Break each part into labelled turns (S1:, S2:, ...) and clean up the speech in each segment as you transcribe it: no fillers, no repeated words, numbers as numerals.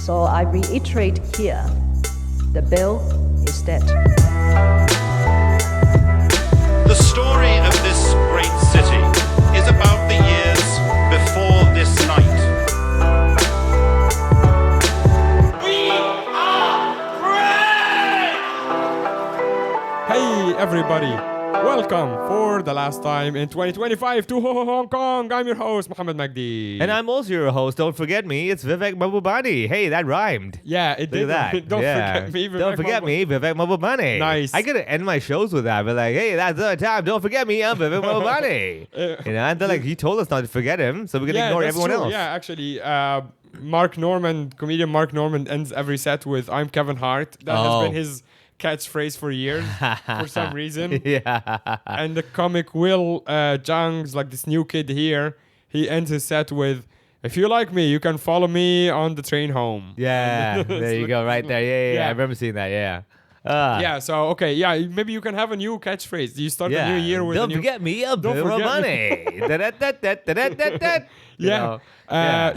S1: So I reiterate here, the bill is dead.
S2: The story of this great city is about the years before this night. We are free!
S3: Hey everybody, welcome for the last time in 2025 to Hong Kong. I'm your host, Mohammed Magdi.
S4: And I'm also your host. Don't forget me. It's Vivek Mahbubani. Hey, that rhymed.
S3: Yeah, it
S4: Look
S3: did.
S4: at that.
S3: Don't
S4: Yeah.
S3: forget me. Vivek
S4: Don't forget me, Vivek Mahbubani.
S3: Nice.
S4: I gotta end my shows with that. But like, hey, that's the time. Don't forget me. I'm Vivek Mahbubani. You know, and they're like, he told us not to forget him, so we're gonna ignore
S3: that's
S4: everyone
S3: true.
S4: else.
S3: Yeah, actually, comedian Mark Norman ends every set with "I'm Kevin Hart." That has been his catchphrase for years, for some reason.
S4: Yeah.
S3: And the comic Will Jung's like this new kid here. He ends his set with, "If you like me, you can follow me on the train home."
S4: Yeah. There you go. Right there. Yeah. I remember seeing that. Yeah.
S3: Yeah, so okay, yeah, maybe you can have a new catchphrase. You start the new year with
S4: Don't
S3: a new...
S4: forget me. I'm
S3: Don't
S4: Vivek
S3: forget
S4: Mahbubani.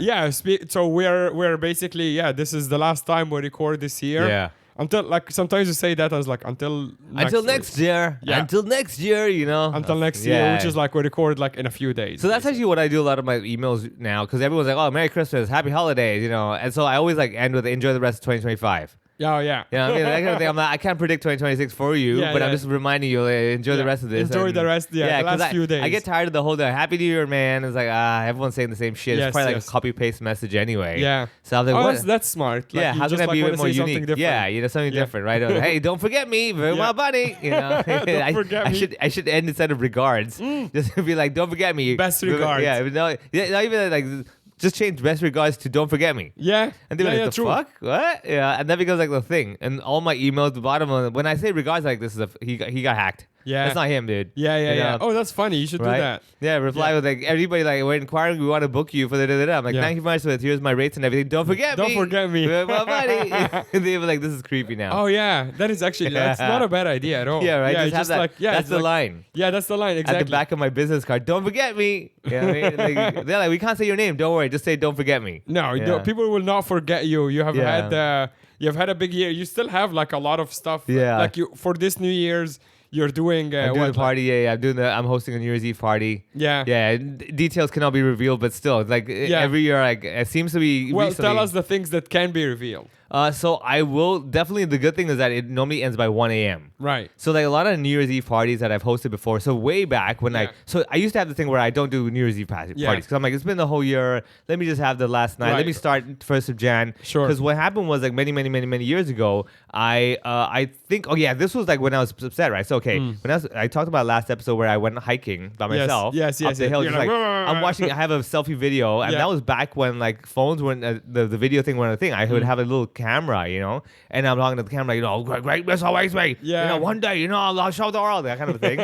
S3: Yeah. So we're basically this is the last time we record this year.
S4: Yeah.
S3: Until like sometimes you say that as like until
S4: next year.
S3: Yeah.
S4: Until next year, you know.
S3: Until next year, which is like we record like in a few days.
S4: So that's actually what I do a lot of my emails now, because everyone's like, "Oh, Merry Christmas, Happy Holidays," you know. And so I always like end with "Enjoy the rest of 2025."
S3: Yeah.
S4: You know what I mean? That kind of thing. I'm not, I can't predict 2026 for you, but I'm just reminding you, enjoy the rest of this.
S3: Enjoy the rest, the last few days.
S4: I get tired of the whole day. Happy New Year, man. It's like, everyone's saying the same shit. It's probably like a copy-paste message anyway.
S3: Yeah.
S4: So I'm like, what?
S3: That's smart. Like,
S4: Yeah, how can I be a bit more unique?
S3: Different.
S4: Yeah, you know, something different, right? Hey, don't forget me, my buddy. You know,
S3: Don't forget me.
S4: I should end instead of regards. Just be like, don't forget me.
S3: Best regards.
S4: Yeah, not even like. Just change best regards to don't forget me.
S3: Yeah.
S4: And they're like, the
S3: true.
S4: fuck? What? Yeah. And that becomes like the thing. And all my emails at the bottom, when I say regards, like this is he got hacked.
S3: Yeah.
S4: That's not him, dude.
S3: Yeah. Oh, that's funny. You should do that.
S4: Yeah, reply with like, everybody like, we're inquiring, we want to book you for the da-da-da. I'm like, thank you very much. Here's my rates and everything. Don't forget me.
S3: Don't forget me.
S4: My buddy. And they were like, this is creepy now.
S3: Oh, yeah. That is actually, that's not a bad idea at all.
S4: Yeah, right?
S3: Yeah,
S4: Just have that.
S3: like,
S4: that's the line.
S3: Yeah, that's the line. Exactly.
S4: At the back of my business card, don't forget me. You know what I mean? Like, they're like, we can't say your name. Don't worry. Just say, don't forget me.
S3: No, people will not forget you. You have had you've had a big year. You still have like a lot of stuff.
S4: Yeah.
S3: Like you for this New Year's, you're doing
S4: I'm doing a party. Yeah. I'm hosting a New Year's Eve party.
S3: Yeah.
S4: Yeah. Details cannot be revealed, but still, like every year, like it seems to be.
S3: Well,
S4: recently,
S3: tell us the things that can be revealed.
S4: So I will definitely. The good thing is that it normally ends by 1 a.m.
S3: Right.
S4: So like a lot of New Year's Eve parties that I've hosted before. So way back when I used to have the thing where I don't do New Year's Eve parties because I'm like, it's been the whole year. Let me just have the last night. Let me start 1st of Jan.
S3: Sure.
S4: Because what happened was like many years ago, I think this was like when I was upset, right? So when I talked about last episode where I went hiking by myself.
S3: Yes.
S4: Up the hill,
S3: You're
S4: just like I'm watching. I have a selfie video, and that was back when like phones weren't the video thing wasn't a thing. I would have a little camera, you know, and I'm talking to the camera, great, always me.
S3: Yeah.
S4: You know, one day, I'll show the world, that kind of thing.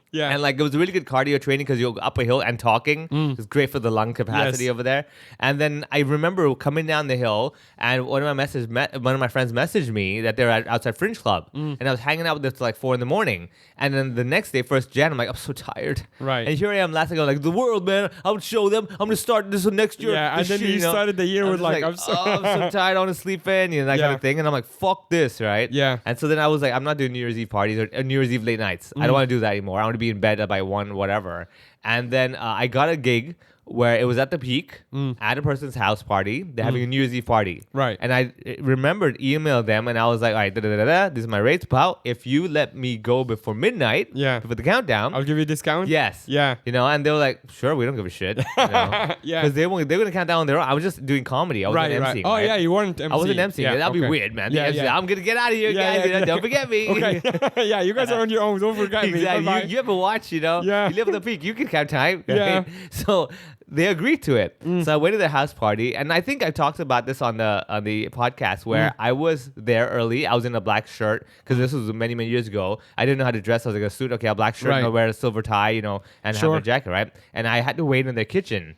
S3: Yeah.
S4: And like it was a really good cardio training because you're up a hill and talking. It's great for the lung capacity over there. And then I remember coming down the hill, and one of my friends messaged me that they're outside Fringe Club, and I was hanging out with them till like 4 a.m. And then the next day, 1st Jan, I'm like, I'm so tired.
S3: Right.
S4: And here I am last night, like the world, man. I would show them. I'm gonna start this next year.
S3: Yeah. And then you started the year with like,
S4: I'm so tired. I want to sleep in, that kind of thing. And I'm like, fuck this, right?
S3: Yeah.
S4: And so then I was like, I'm not doing New Year's Eve parties or New Year's Eve late nights. I don't want to do that anymore. I want to be in bed by 1, whatever. And then I got a gig where it was at the Peak at a person's house party. They're having a New Year's Eve party.
S3: Right.
S4: And I remembered, emailed them, and I was like, all right, this is my rates, pal. If you let me go before midnight, before the countdown,
S3: I'll give you a discount.
S4: Yes.
S3: Yeah.
S4: And they were like, sure, we don't give a shit.
S3: Yeah.
S4: Because they were going to count down on their own. I was just doing comedy. I wasn't emceeing.
S3: Oh,
S4: right?
S3: yeah, you weren't emceeing.
S4: I wasn't emceeing.
S3: Yeah,
S4: That'd be weird, man.
S3: Yeah,
S4: I'm going to get out of here, guys. Don't forget me.
S3: Okay. Yeah, you guys are on your own. Don't forget me.
S4: Exactly. You have a watch,
S3: Yeah.
S4: You live on the Peak. You can count time. Right?
S3: Yeah.
S4: So they agreed to it. So I went to their house party, and I think I talked about this on the podcast where I was there early. I was in a black shirt because this was many years ago. I didn't know how to dress. I was like a suit, okay, a black shirt, and I'll wear a silver tie, and have a jacket, right? And I had to wait in their kitchen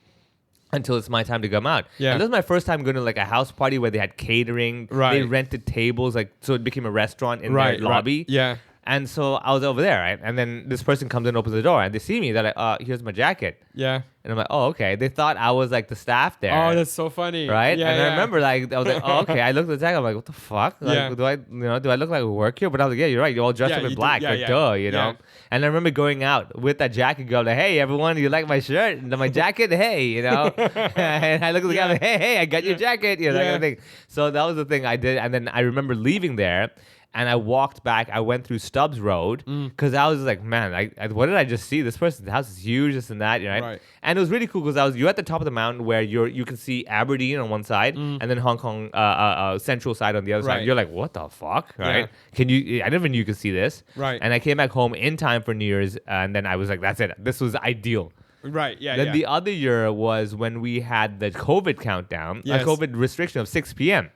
S4: until it's my time to come out.
S3: Yeah.
S4: And this is my first time going to like a house party where they had catering.
S3: Right.
S4: They rented tables, like so it became a restaurant in their lobby.
S3: Yeah.
S4: And so I was over there, right? And then this person comes in, opens the door, and they see me. They're like, here's my jacket.
S3: Yeah.
S4: And I'm like, oh, okay. They thought I was like the staff there.
S3: Oh, that's so funny.
S4: Right?
S3: Yeah,
S4: and I remember like, I was like, oh, okay. I looked at the jacket. I'm like, what the fuck? Like,
S3: Yeah.
S4: do I look like I work here? But I was like, yeah, you're right. You're all dressed
S3: Yeah,
S4: up in
S3: you do.
S4: black.
S3: Yeah,
S4: Like,
S3: yeah.
S4: duh, you know?
S3: Yeah.
S4: And I remember going out with that jacket, go like, hey, everyone, you like my shirt? And my jacket? Hey, you know? And I look at the guy like, hey, I got your jacket. You know, that kind of thing. So that was the thing I did. And then I remember leaving there. And I walked back. I went through Stubbs Road because I was like, man, what did I just see? This person's house is huge, this and that, right?
S3: Right.
S4: And it was really cool because you're at the top of the mountain where you can see Aberdeen on one side and then Hong Kong Central side on the other
S3: Right.
S4: side. You're like, what the fuck, right?
S3: Yeah.
S4: Can you? I never knew you could see this.
S3: Right.
S4: And I came back home in time for New Year's, and then I was like, that's it. This was ideal.
S3: Right. Yeah.
S4: Then
S3: yeah.
S4: the other year was when we had the COVID countdown,
S3: Yes.
S4: a COVID restriction of 6 p.m.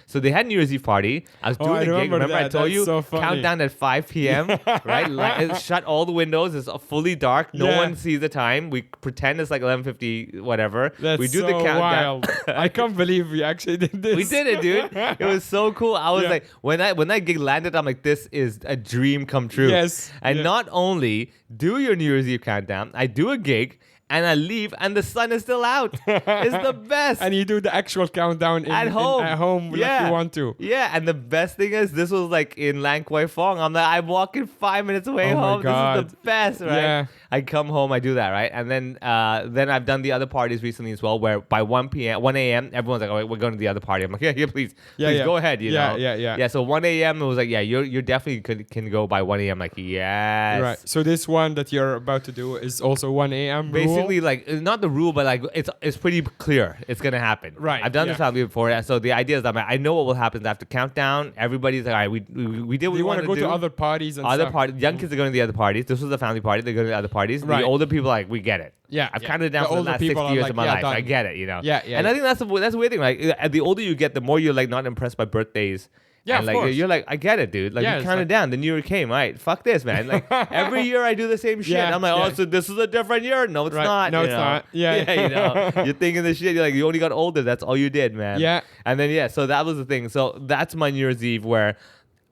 S4: So they had New Year's Eve party. I was
S3: Oh,
S4: doing
S3: I
S4: the gig.
S3: remember
S4: Remember I
S3: that.
S4: told
S3: That's
S4: you
S3: so funny.
S4: countdown at 5 p.m. right? Like, shut all the windows. It's fully dark. No
S3: Yeah.
S4: one sees the time. We pretend it's like 11:50, whatever.
S3: That's
S4: we do
S3: so
S4: the countdown.
S3: wild. I can't believe we actually did this.
S4: We did it, dude. It was so cool. I was
S3: Yeah.
S4: like, when that gig landed, I'm like, this is a dream come true.
S3: Yes.
S4: And
S3: Yeah.
S4: not only do your New Year's Eve countdown, I do a gig and I leave and the sun is still out. It's the best.
S3: And you do the actual countdown
S4: At home.
S3: at home like you want to.
S4: Yeah, and the best thing is this was like in Lang Kwai Fong. I'm like, I'm walking 5 minutes away
S3: Oh my
S4: home. This is
S3: God.
S4: the best, right?
S3: Yeah.
S4: I come home, I do that, right? And then I've done the other parties recently as well, where by 1 a.m., everyone's like, oh, we're going to the other party. I'm like, yeah, please
S3: Yeah.
S4: go ahead, you
S3: Yeah,
S4: know?
S3: yeah.
S4: Yeah, so 1 a.m., it was like, yeah, you definitely can go by 1 a.m. Like, yes.
S3: Right. So this one that you're about to do is also 1 a.m. rule?
S4: Basically, like, not the rule, but like it's pretty clear it's gonna happen.
S3: Right,
S4: I've done this
S3: yeah.
S4: probably before, so the idea is that I know what will happen after countdown. Everybody's like, all right, we did what
S3: Do
S4: we
S3: you want
S4: wanted
S3: to go
S4: do.
S3: to other parties and
S4: Other
S3: stuff?
S4: parties, young kids are going to the other parties. This was a family party. They're going to the other parties.
S3: Right.
S4: The older people are like, we get it.
S3: Yeah,
S4: I've
S3: yeah.
S4: counted down
S3: The
S4: for the
S3: older
S4: last
S3: people
S4: 60
S3: are
S4: years
S3: like,
S4: of my
S3: yeah,
S4: life.
S3: done.
S4: I get it, you know.
S3: Yeah, yeah,
S4: And
S3: yeah.
S4: I think that's the weird thing. Like, the older you get, the more you're like not impressed by birthdays.
S3: Yeah,
S4: and
S3: of
S4: like
S3: course.
S4: you're like, I get it, dude. Like
S3: Yeah,
S4: you
S3: it's
S4: counted
S3: like-
S4: down, the new year came, right? Fuck this, man. Like every year I do the same shit.
S3: Yeah,
S4: I'm like,
S3: yeah.
S4: oh, so this is a different year. No, it's
S3: Right.
S4: not.
S3: No,
S4: you
S3: it's
S4: know?
S3: not. Yeah.
S4: you know, you're thinking this shit. You're like, you only got older. That's all you did, man.
S3: Yeah.
S4: And then so that was the thing. So that's my New Year's Eve where.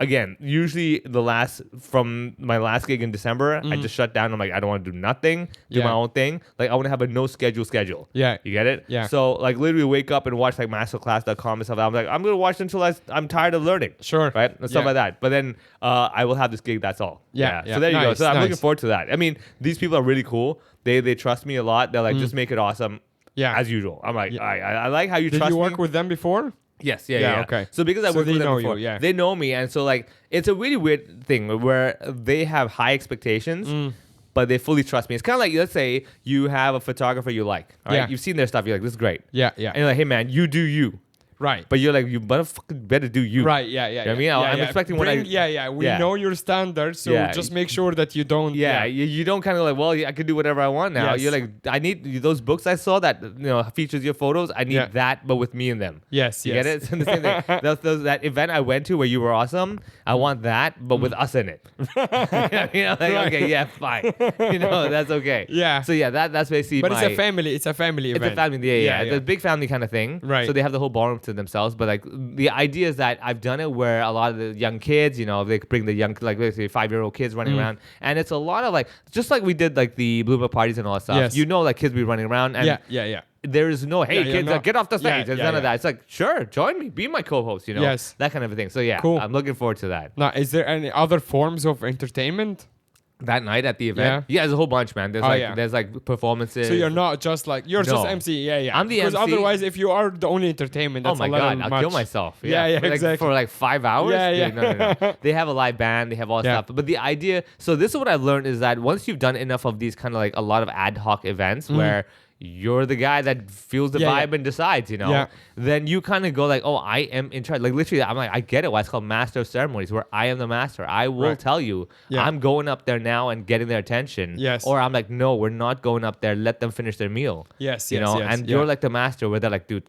S4: Again, usually from my last gig in December, I just shut down. I'm like, I don't want to do nothing, do
S3: Yeah.
S4: my own thing. Like, I want to have a no schedule.
S3: Yeah.
S4: You get it?
S3: Yeah.
S4: So, like, literally wake up and watch, like, masterclass.com and stuff. I'm like, I'm going to watch until I'm tired of learning.
S3: Sure.
S4: Right? And stuff
S3: Yeah.
S4: like that. But then I will have this gig, that's all.
S3: Yeah, yeah.
S4: So there you go.
S3: Nice,
S4: So I'm looking
S3: nice.
S4: forward to that. I mean, these people are really cool. They trust me a lot. They're like, just make it awesome.
S3: Yeah.
S4: As usual. I'm like,
S3: Yeah.
S4: I like how you
S3: Did
S4: trust
S3: you
S4: me.
S3: work with them before?
S4: Yes,
S3: Yeah,
S4: yeah.
S3: okay.
S4: So because I
S3: So
S4: worked
S3: they
S4: with them
S3: know
S4: before,
S3: you, yeah.
S4: they know me, and so like it's a really weird thing where they have high expectations, but they fully trust me. It's kind of like, let's say you have a photographer you like, all right?
S3: Yeah.
S4: You've seen their stuff, you're like, this is great,
S3: Yeah, yeah.
S4: and you're like, hey man, you do you,
S3: Right.
S4: but you're like, you better do you,
S3: Right, yeah, yeah.
S4: You know what I mean?
S3: yeah,
S4: I'm
S3: yeah.
S4: expecting
S3: We
S4: Yeah.
S3: know your standards, so
S4: Yeah.
S3: just make sure that you don't.
S4: Yeah, you don't kind of like, well, I can do whatever I want now.
S3: Yes.
S4: You're like, I need those books I saw that features your photos. I need
S3: Yeah.
S4: that, but with me in them.
S3: Yes,
S4: You
S3: yes.
S4: get it? It's the same thing. That event I went to where you were awesome, I want that, but with us in it. Okay, yeah, fine. That's okay.
S3: Yeah.
S4: So yeah, that's basically.
S3: But
S4: my,
S3: it's a family. It's a family event.
S4: It's a family, yeah. It's a big family kind of thing.
S3: Right.
S4: So they have the whole ballroom to themselves. But like the idea is that I've done it where a lot of the young kids, they bring the young, like let's say 5-year-old kids running around, and it's a lot of like, just like we did like the Blue Book parties and all that stuff.
S3: Yes.
S4: Like kids be running around, and
S3: Yeah.
S4: there is no, hey
S3: Yeah, you're
S4: kids,
S3: not-
S4: get off the stage.
S3: Yeah,
S4: There's
S3: yeah,
S4: none of
S3: yeah.
S4: that. It's like, sure, join me, be my co-host.
S3: Yes.
S4: that kind of a thing. So yeah,
S3: Cool.
S4: I'm looking forward to that.
S3: Now, is there any other forms of entertainment?
S4: That night at the event, yeah, there's a whole bunch, man. There's
S3: yeah.
S4: there's like performances.
S3: So you're not just like you're just
S4: No.
S3: MC. Yeah.
S4: I'm the
S3: Because
S4: MC.
S3: otherwise, if you are the only entertainment,
S4: Oh
S3: that's
S4: my
S3: a
S4: god,
S3: little
S4: I'll
S3: much.
S4: kill myself.
S3: Yeah,
S4: Like, for like 5 hours.
S3: Yeah, yeah.
S4: Dude, no. They have a live band. They have all
S3: Yeah.
S4: stuff. But the idea. So this is what I've learned is that once you've done enough of these kind of like a lot of ad hoc events where you're the guy that feels the
S3: Yeah,
S4: vibe
S3: yeah.
S4: and decides,
S3: Yeah.
S4: then you kind of go like, oh, I am in charge. Like literally, I'm like, I get it. Why it's called Master of Ceremonies, where I am the master. I will
S3: Right.
S4: tell you,
S3: Yeah.
S4: I'm going up there now and getting their attention.
S3: Yes.
S4: Or I'm like, no, we're not going up there. Let them finish their meal.
S3: Yes,
S4: You
S3: yes,
S4: know,
S3: yes,
S4: and
S3: yeah.
S4: you're like the master, where they're like, dude,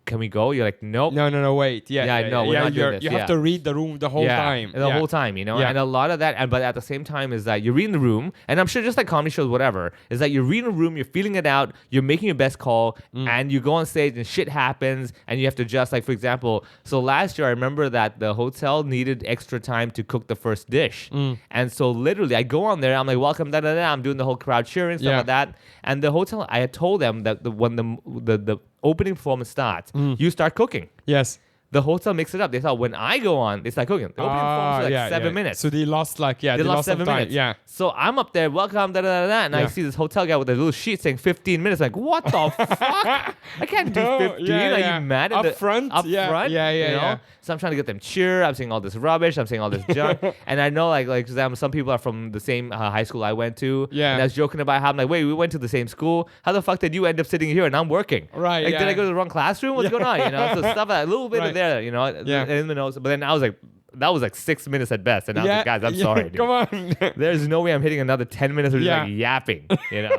S4: can we go? You're like, nope.
S3: No, wait. Yeah,
S4: no, we're not doing this.
S3: You have to read the room the whole time.
S4: The whole time, you know?
S3: Yeah.
S4: And a lot of that, but at the same time is that you're reading the room, and I'm sure just like comedy shows, whatever, is that you're reading the room, you're feeling it out, you're making your best call, and you go on stage and shit happens, and you have to adjust. Like, for example, so last year I remember that the hotel needed extra time to cook the first dish. And so literally I go on there, I'm like, welcome, da da da, I'm doing the whole crowd cheering, stuff like that. And the hotel, I had told them that when the opening performance starts, you start cooking.
S3: Yes.
S4: The hotel mixed it up. They thought when I go on, they start cooking. The opening performance was like 7 minutes.
S3: So they lost they
S4: lost 7
S3: some time.
S4: minutes.
S3: Yeah.
S4: So I'm up there, welcome, da da da da, and I see this hotel guy with a little sheet saying 15 minutes. Like, what the fuck? I can't do
S3: No,
S4: 15.
S3: yeah,
S4: Are
S3: yeah.
S4: you mad at
S3: Up front?
S4: Up
S3: Yeah,
S4: front?
S3: yeah,
S4: you know?
S3: yeah.
S4: So I'm trying to get them cheer. I'm saying all this rubbish. I'm saying all this junk. And I know, like, for example, some people are from the same high school I went to.
S3: Yeah.
S4: And I was joking about how I'm like, wait, we went to the same school. How the fuck did you end up sitting here and I'm working?
S3: Right,
S4: Like, did
S3: yeah.
S4: I go to the wrong classroom? What's going on? You know, so stuff like that. A little bit of
S3: Right.
S4: there, you know,
S3: Yeah.
S4: in the nose. But then I was like, that was like 6 minutes at best. And I was like, guys, I'm
S3: yeah,
S4: sorry. Dude.
S3: Come on.
S4: There's no way I'm hitting another 10 minutes of just
S3: Yeah.
S4: like yapping, you know.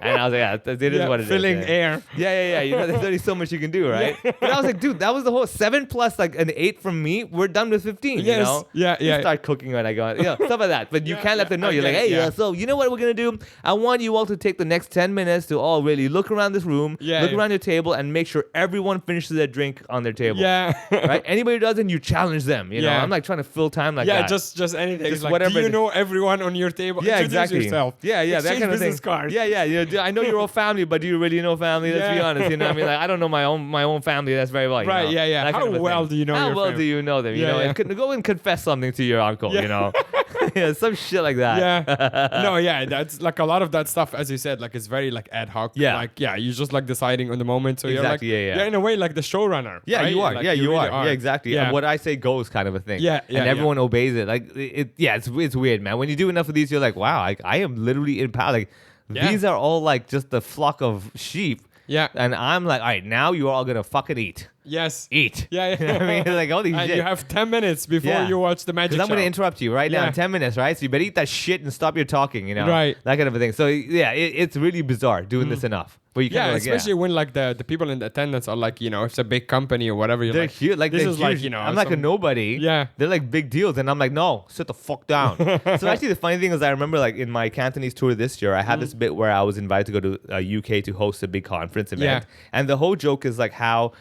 S4: And I was like, yeah, it is what it is.
S3: filling
S4: yeah.
S3: air.
S4: Yeah. You know, there's only so much you can do, right? But I was like, dude, that was the whole 7 plus like an 8 from me. We're done with 15. You
S3: Yes.
S4: know?
S3: Yeah.
S4: You start cooking when I go, stuff like that. But you can't let them know. You're like,
S3: Okay,
S4: hey,
S3: yeah.
S4: so you know what we're gonna do? I want you all to take the next 10 minutes to all really look around this room, look around your table, and make sure everyone finishes their drink on their table.
S3: Yeah.
S4: Right? Anybody who doesn't, you challenge them. You know,
S3: Yeah.
S4: I'm like trying to fill time like
S3: Yeah,
S4: that.
S3: just anything.
S4: Just
S3: Like,
S4: whatever
S3: do you
S4: it is.
S3: know everyone on your table?
S4: Yeah,
S3: Introduce
S4: exactly.
S3: yourself.
S4: Yeah, that
S3: Exchange
S4: kind of thing.
S3: business cards.
S4: Yeah. You know, I know your whole family, but do you really know family? Let's be
S3: Yeah.
S4: honest. You know, what I mean, like I don't know my own family. That's very well. You
S3: Right,
S4: know,
S3: yeah.
S4: that
S3: How
S4: kind of a
S3: well
S4: thing.
S3: do you know
S4: How
S3: your
S4: well
S3: family?
S4: do you know them? You
S3: Yeah,
S4: know,
S3: yeah.
S4: and go and confess something to your uncle.
S3: Yeah.
S4: You know, yeah, some shit like that.
S3: Yeah. No, yeah. That's like a lot of that stuff, as you said, like it's very like ad hoc.
S4: Yeah.
S3: Like, yeah, you're just like deciding on the moment. So
S4: Exactly,
S3: you're like,
S4: yeah.
S3: you're in a way like the showrunner.
S4: Yeah,
S3: right?
S4: you are.
S3: Like,
S4: Yeah, you
S3: really
S4: are. Yeah, exactly.
S3: Yeah.
S4: And what I say goes, kind of a thing.
S3: Yeah,
S4: and
S3: yeah,
S4: everyone obeys it. Like it's weird, man. When you do enough of these, you're like, wow, I am literally in power. Like
S3: Yeah.
S4: these are all like just a flock of sheep.
S3: Yeah.
S4: And I'm like, all right, now you are all gonna fucking eat.
S3: Yes.
S4: Eat.
S3: Yeah.
S4: You know what I mean, like all these
S3: And
S4: shit.
S3: you have 10 minutes before
S4: Yeah.
S3: you watch the magic
S4: Because I'm
S3: show.
S4: going to interrupt you right now
S3: Yeah.
S4: in 10 minutes, right? So you better eat that shit and stop your talking, you know?
S3: Right.
S4: That kind of a thing. So yeah, it's really bizarre doing this enough. But you
S3: Yeah,
S4: kind of like,
S3: especially when like the people in the attendance are like, you know, it's a big company or whatever. You're
S4: they're
S3: like,
S4: huge. Like
S3: this
S4: they're
S3: is
S4: huge.
S3: like, you know,
S4: I'm like a
S3: some-
S4: nobody.
S3: Yeah.
S4: They're like big deals, and I'm like, no, sit the fuck down. So actually, the funny thing is, I remember like in my Cantonese tour this year, I had this bit where I was invited to go to UK to host a big conference event, and the whole joke is like how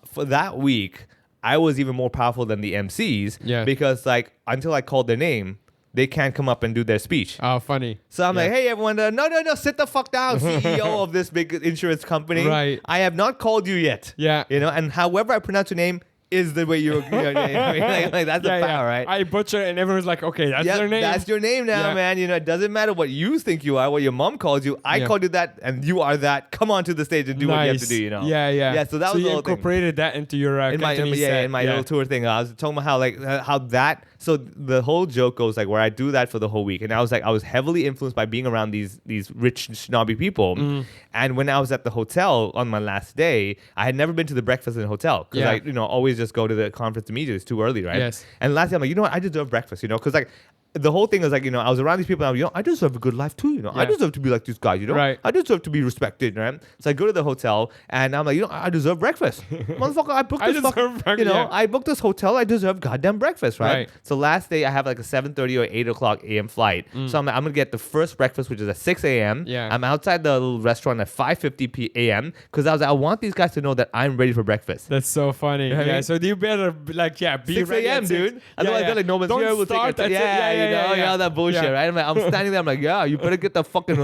S4: for that week I was even more powerful than the MCs because like until I called their name, they can't come up and do their speech.
S3: Oh, funny.
S4: So I'm like, hey, everyone, no, sit the fuck down, CEO of this big insurance company.
S3: Right.
S4: I have not called you yet.
S3: Yeah.
S4: You know, and however I pronounce your name is the way you're, like that's the power, right?
S3: I butcher and everyone's like, okay, that's their name.
S4: That's your name now,
S3: Yeah.
S4: man. You know, it doesn't matter what you think you are, what your mom calls you. I called you that, and you are that. Come on to the stage and do what you have to do. You know.
S3: Yeah.
S4: Yeah. So that was
S3: you
S4: the whole thing.
S3: incorporated that into your
S4: In my
S3: Cantonese set.
S4: in my little tour thing, I was talking about how like how that. So the whole joke goes like where I do that for the whole week, and I was heavily influenced by being around these rich snobby people. And when I was at the hotel on my last day, I had never been to the breakfast in the hotel because I always just go to the conference immediately. It's too early, right?
S3: Yes.
S4: And last day I'm like, you know what? I deserve breakfast, you know, because like. The whole thing is like, you know, I was around these people and I was, you know, I deserve a good life too, you know. I
S3: Yeah.
S4: deserve to be like these guys, you know.
S3: Right.
S4: I deserve to be respected, right? So I go to the hotel and I'm like, you know, I deserve breakfast. Motherfucker, I booked
S3: I
S4: this
S3: deserve breakfast,
S4: you know,
S3: yeah.
S4: I booked this hotel, I deserve goddamn breakfast, right?
S3: Right.
S4: So last day I have like a 7:30 or 8 o'clock a.m. flight. So I'm gonna get the first breakfast, which is at 6 a.m.
S3: Yeah.
S4: I'm outside the little restaurant at 5:50 a.m. because I was like, I want these guys to know that I'm ready for breakfast.
S3: That's so funny.
S4: know what I
S3: Yeah,
S4: mean?
S3: so you better be
S4: 6
S3: ready
S4: a.m.,
S3: at 6.
S4: dude. Otherwise, they're like, no one's
S3: Don't
S4: here. We'll take
S3: start
S4: it.
S3: at
S4: Yeah, all that bullshit,
S3: Yeah.
S4: right? I'm standing there. I'm like, yeah, you better get the fucking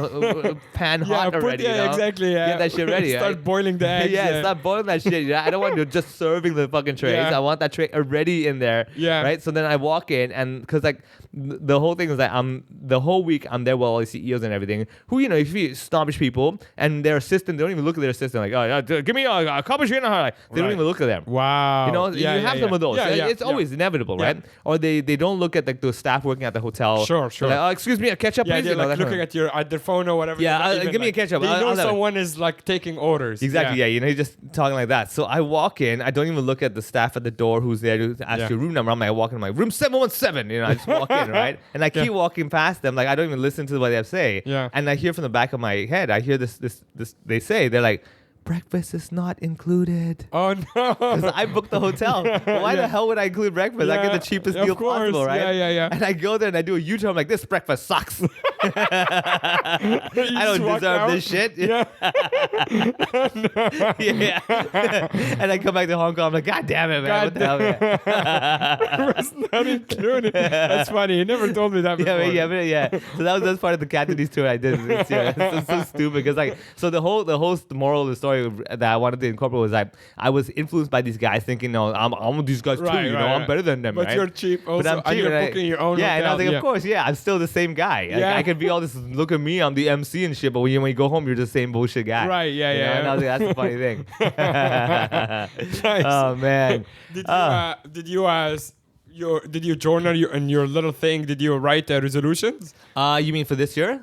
S4: pan hot already. You know?
S3: exactly. Yeah.
S4: Get that shit ready.
S3: Start
S4: right?
S3: boiling the eggs.
S4: Yeah, start boiling that shit. You know? I don't want to just serving the fucking trays.
S3: Yeah.
S4: I want that tray already in there.
S3: Yeah.
S4: Right. So then I walk in, and because like the whole thing is that the whole week I'm there with all the CEOs and everything. Who if you snobbish people and their assistant, they don't even look at their assistant like, oh yeah, give me a cappuccino. Like, they don't
S3: Right.
S4: even look at them.
S3: Wow.
S4: You know,
S3: Yeah,
S4: you have some of those.
S3: Yeah, yeah,
S4: it's
S3: yeah.
S4: always inevitable,
S3: Yeah.
S4: right? Or they don't look at like the staff working at the hotel.
S3: Sure.
S4: They're like, oh, excuse me, a ketchup,
S3: Yeah,
S4: please.
S3: they're
S4: You know,
S3: like
S4: that
S3: looking
S4: kind of-
S3: at their phone or whatever.
S4: Yeah,
S3: They're not even,
S4: give me a ketchup.
S3: They know
S4: I'll have it.
S3: someone is like taking orders.
S4: Exactly, yeah. You know, you're just talking like that. So I walk in, I don't even look at the staff at the door who's there to ask
S3: Yeah.
S4: your room number. I'm like, I walk in, I'm like, room 717. You know, I just walk in, right? And I keep walking past them, like I don't even listen to what they have to say.
S3: Yeah.
S4: And I hear from the back of my head, I hear this they say, they're like, breakfast is not included.
S3: Oh no.
S4: Because I booked the hotel. Why the hell would I include breakfast? I get the cheapest
S3: of
S4: deal
S3: course.
S4: possible, right?
S3: Yeah.
S4: And I go there and I do a U-turn. I'm like, this breakfast sucks. I don't
S3: walk
S4: deserve
S3: out?
S4: this shit.
S3: Yeah.
S4: Yeah. And I come back to Hong Kong. I'm like, God damn it, man.
S3: God
S4: What the hell, man?
S3: It was not included. That's funny. You never told me that before.
S4: Yeah. So that's part of the Cantonese tour I did this year. It's so stupid because so the whole moral of the story that I wanted to incorporate was I was influenced by these guys thinking, no, I'm with these guys too.
S3: Right,
S4: You know,
S3: right,
S4: I'm
S3: right.
S4: better than them.
S3: But
S4: right?
S3: you're cheap also.
S4: But I'm
S3: and
S4: cheap,
S3: you're
S4: and
S3: booking your own
S4: yeah,
S3: hotel.
S4: and I was like, of course, yeah, I'm still the same guy. Like,
S3: Yeah.
S4: I could be all this. Look at me, I'm the MC and shit. But when you go home, you're the same bullshit guy.
S3: Right, yeah,
S4: You know,
S3: yeah.
S4: And I was like, that's the funny thing.
S3: Nice.
S4: Oh man.
S3: Did you journal in your little thing? Did you write resolutions?
S4: You mean for this year?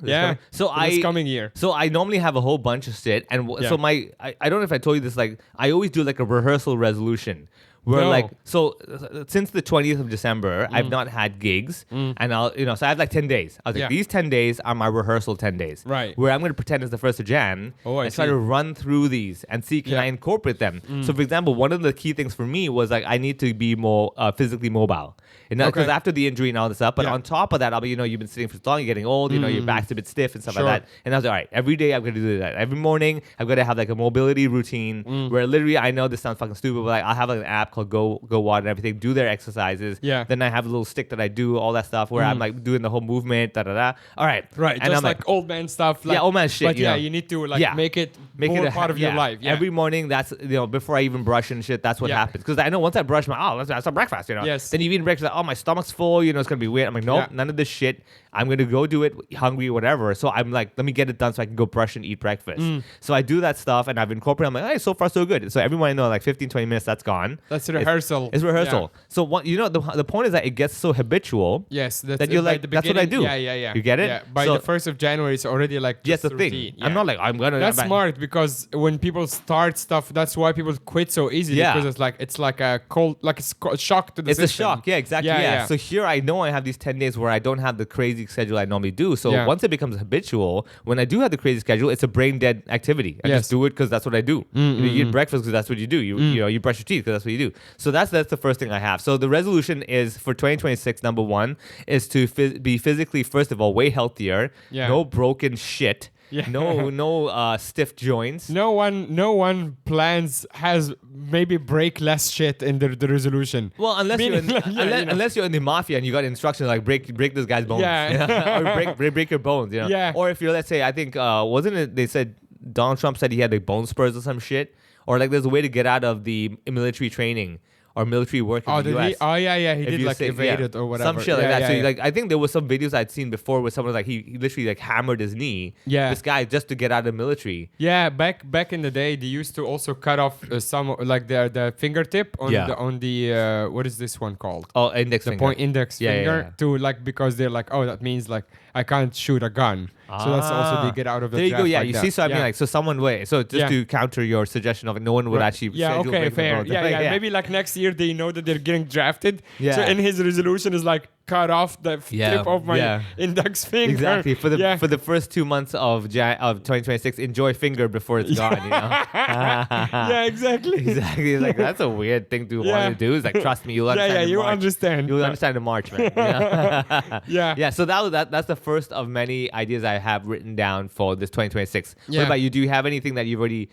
S4: So
S3: this coming year.
S4: So I normally have a whole bunch of shit, and
S3: Yeah.
S4: so I don't know if I told you this. Like I always do like a rehearsal resolution. Where
S3: No.
S4: like since the 20th of December, I've not had gigs, and so I have like 10 days. I was like,
S3: Yeah.
S4: these 10 days are my rehearsal 10 days,
S3: Right.
S4: Where I'm going to pretend it's the 1st of Jan
S3: Oh, I
S4: and try
S3: see.
S4: to run through these and see can
S3: Yeah.
S4: I incorporate them. So for example, one of the key things for me was like I need to be more physically mobile. Because
S3: Okay.
S4: after the injury and all this stuff, but
S3: Yeah.
S4: on top of that, I'll be, you've been sitting for so long, you're getting old, your back's a bit stiff and stuff
S3: Sure.
S4: like that. And I was like, all right, every day I'm going to do that. Every morning, I'm going to have like a mobility routine where literally, I know this sounds fucking stupid, but like I'll have like an app called Go Water and everything, do their exercises.
S3: Yeah.
S4: Then I have a little stick that I do, all that stuff where I'm like doing the whole movement, da-da-da. All right.
S3: Right,
S4: And
S3: just
S4: I'm
S3: like old man stuff. Like,
S4: yeah, old man shit,
S3: But
S4: you
S3: yeah,
S4: know.
S3: you need to like
S4: Yeah.
S3: make it more
S4: a
S3: part of your life. Yeah.
S4: Every morning, that's, before I even brush and shit, that's what
S3: Yeah.
S4: happens. Because I know once I brush let's have some breakfast,
S3: Yes.
S4: Then you eat breakfast, like, oh, my stomach's full, it's going to be weird. I'm like, nope,
S3: Yeah.
S4: none of this shit. I'm going to go do it hungry, whatever. So I'm like, let me get it done so I can go brush and eat breakfast. So I do that stuff and I've incorporated, I'm like, hey, so far so good. So everyone I know, like 15, 20 minutes, that's gone.
S3: That's rehearsal.
S4: It's rehearsal. So what, the point is that it gets so habitual.
S3: Yes, that's
S4: That you're
S3: by
S4: like,
S3: the
S4: that's what I do.
S3: beginning- Yeah.
S4: You get it?
S3: Yeah. By
S4: So-
S3: the 1st of January, it's already like
S4: Yes,
S3: just
S4: the thing.
S3: routine.
S4: I'm
S3: Yeah.
S4: not like, I'm going to.
S3: That's smart because when people start stuff, that's why people quit so easily.
S4: Yeah.
S3: Because it's like a cold, like a shock to the
S4: It's a
S3: system.
S4: shock. Yeah, exactly. Yeah. So here I know I have these 10 days where I don't have the crazy schedule I normally do. So
S3: Yeah.
S4: once it becomes habitual, when I do have the crazy schedule, it's a brain dead activity. I
S3: Yes.
S4: just do it because that's what I do. You eat breakfast because that's what you do. You brush your teeth because that's what you do. So that's the first thing I have. So the resolution is for 2026, number one, is to be physically, first of all, way healthier.
S3: Yeah.
S4: No broken shit.
S3: Yeah.
S4: No stiff joints.
S3: No one has maybe break less shit in the resolution.
S4: Well, unless you're
S3: Meaning,
S4: unless you're in the mafia and you got instructions like break this guy's bones,
S3: Yeah.
S4: or break your bones,
S3: Yeah.
S4: Or if you're, let's say, I think wasn't it they said Donald Trump said he had like bone spurs or some shit, or like there's a way to get out of the military training or military work in
S3: Oh,
S4: the
S3: did
S4: US.
S3: he? Oh, yeah. He
S4: If
S3: did
S4: you
S3: like
S4: say-
S3: evade it or whatever.
S4: Some shit like
S3: Yeah,
S4: that. So
S3: yeah.
S4: like I think there was some videos I'd seen before where someone was like he literally like hammered his knee.
S3: Yeah.
S4: This guy just to get out of the military.
S3: Yeah, back in the day, they used to also cut off some like the fingertip on
S4: Yeah.
S3: the what is this one called?
S4: Oh, index
S3: The
S4: finger.
S3: point index
S4: Yeah, yeah,
S3: finger
S4: yeah.
S3: to like because they're like, oh, that means like I can't shoot a gun. So that's also they get out of the
S4: There you go.
S3: draft
S4: Yeah,
S3: like
S4: you
S3: that.
S4: see. So I mean,
S3: Yeah.
S4: like, so someone way. So just
S3: Yeah.
S4: to counter your suggestion of it, no one would
S3: Right.
S4: actually.
S3: Yeah,
S4: schedule
S3: okay,
S4: breaks
S3: fair.
S4: and all.
S3: Yeah. Maybe like next year they know that they're getting drafted.
S4: Yeah.
S3: So in his resolution is like cut off the
S4: Yeah,
S3: tip of my
S4: yeah.
S3: index finger.
S4: Exactly. For the
S3: yeah.
S4: for the first 2 months of 2026, enjoy finger before it's gone.
S3: yeah, exactly.
S4: Exactly. It's like that's a weird thing to
S3: Yeah.
S4: want to do. It's like trust me, you'll
S3: Yeah,
S4: understand. in
S3: you
S4: March.
S3: understand.
S4: You'll understand in March, man. Yeah.
S3: Yeah.
S4: Yeah. So that's the first of many ideas I have written down for this 2026.
S3: Yeah.
S4: What about you? Do you have anything that you've already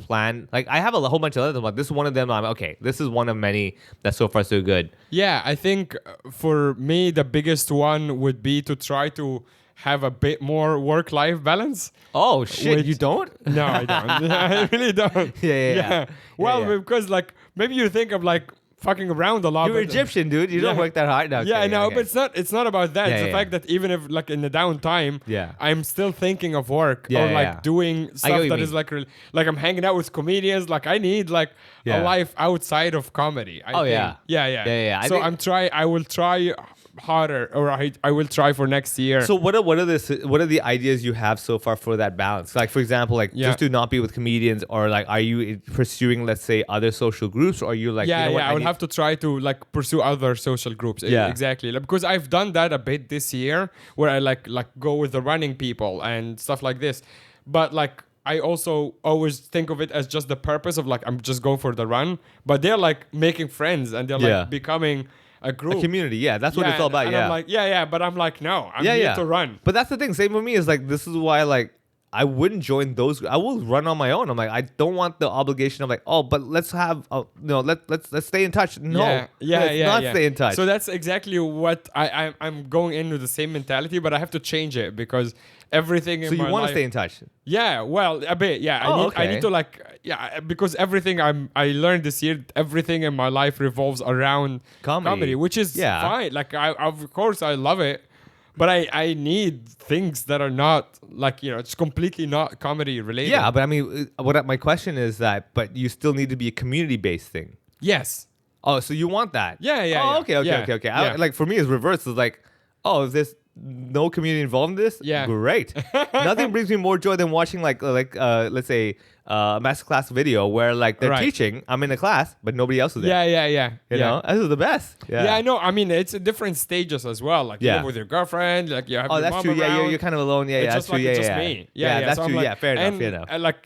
S4: planned? Like I have a whole bunch of others, but this is one of them. I'm okay. This is one of many that's so far so good.
S3: Yeah, I think for me the biggest one would be to try to have a bit more work-life balance.
S4: Oh shit!
S3: Which-
S4: You don't?
S3: No, I don't. I really don't.
S4: Yeah.
S3: Well,
S4: Yeah.
S3: because like maybe you think of like fucking around a lot.
S4: You're
S3: but-
S4: Egyptian, dude. You don't
S3: Yeah.
S4: work that hard. No,
S3: Yeah, I
S4: okay,
S3: know,
S4: okay.
S3: but it's not about that.
S4: Yeah,
S3: It's the
S4: yeah,
S3: fact that even if like in the downtime,
S4: Yeah.
S3: I'm still thinking of work
S4: Yeah,
S3: or
S4: yeah,
S3: like
S4: yeah.
S3: doing
S4: what
S3: stuff
S4: you
S3: that is
S4: mean.
S3: like like I'm hanging out with comedians. Like I need like
S4: Yeah.
S3: a life outside of comedy. I
S4: Oh,
S3: think.
S4: yeah. Yeah. I
S3: So
S4: think-
S3: I will try harder, or I will try for next year.
S4: So what are the ideas you have so far for that balance? Like for example, like
S3: Yeah.
S4: just to not be with comedians, or like are you pursuing, let's say, other social groups, or are you like
S3: yeah,
S4: you know what,
S3: I would
S4: need-
S3: have to try to like pursue other social groups.
S4: Yeah.
S3: Exactly. Like, because I've done that a bit this year, where I like go with the running people and stuff like this. But like I also always think of it as just the purpose of like I'm just going for the run, but they're like making friends and they're
S4: Yeah.
S3: like becoming a group.
S4: A community, yeah, that's what it's all about.
S3: and
S4: yeah,
S3: I'm like, but I'm like, no, I'm here to run.
S4: But that's the thing. Same with me is like this is why like I wouldn't join those. I will run on my own. I'm like I don't want the obligation of like but let's have let's stay in touch. No, let's not stay in touch.
S3: So that's exactly what I'm going in with the same mentality, but I have to change it because everything in
S4: so
S3: my
S4: you want
S3: life.
S4: to stay in touch?
S3: Yeah, well, a bit. Yeah,
S4: Oh,
S3: I need to like because everything I learned this year, everything in my life revolves around
S4: Comedy.
S3: which is fine. Like I of course I love it, but I need things that are not like it's completely not comedy related.
S4: Yeah, but I mean, my question is that, but you still need to be a community-based thing.
S3: Yes.
S4: Oh, so you want that?
S3: Yeah.
S4: Oh, okay.
S3: Yeah.
S4: Like for me, it's reverse. It's like, is this no community involved in this?
S3: Yeah.
S4: Great. Nothing brings me more joy than watching let's say a masterclass video where like they're
S3: Right.
S4: teaching. I'm in a class, but nobody else is there.
S3: Yeah.
S4: You know, this is the best.
S3: Yeah, I know. I mean, it's different stages as well. Like you live with your girlfriend, like you have your
S4: that's
S3: mom
S4: true. Yeah,
S3: around.
S4: you're kind of alone. Yeah,
S3: It's
S4: that's
S3: just
S4: true.
S3: like
S4: Yeah,
S3: it's just
S4: yeah.
S3: me.
S4: That's
S3: so I'm
S4: true.
S3: like,
S4: Yeah, fair enough.
S3: and, like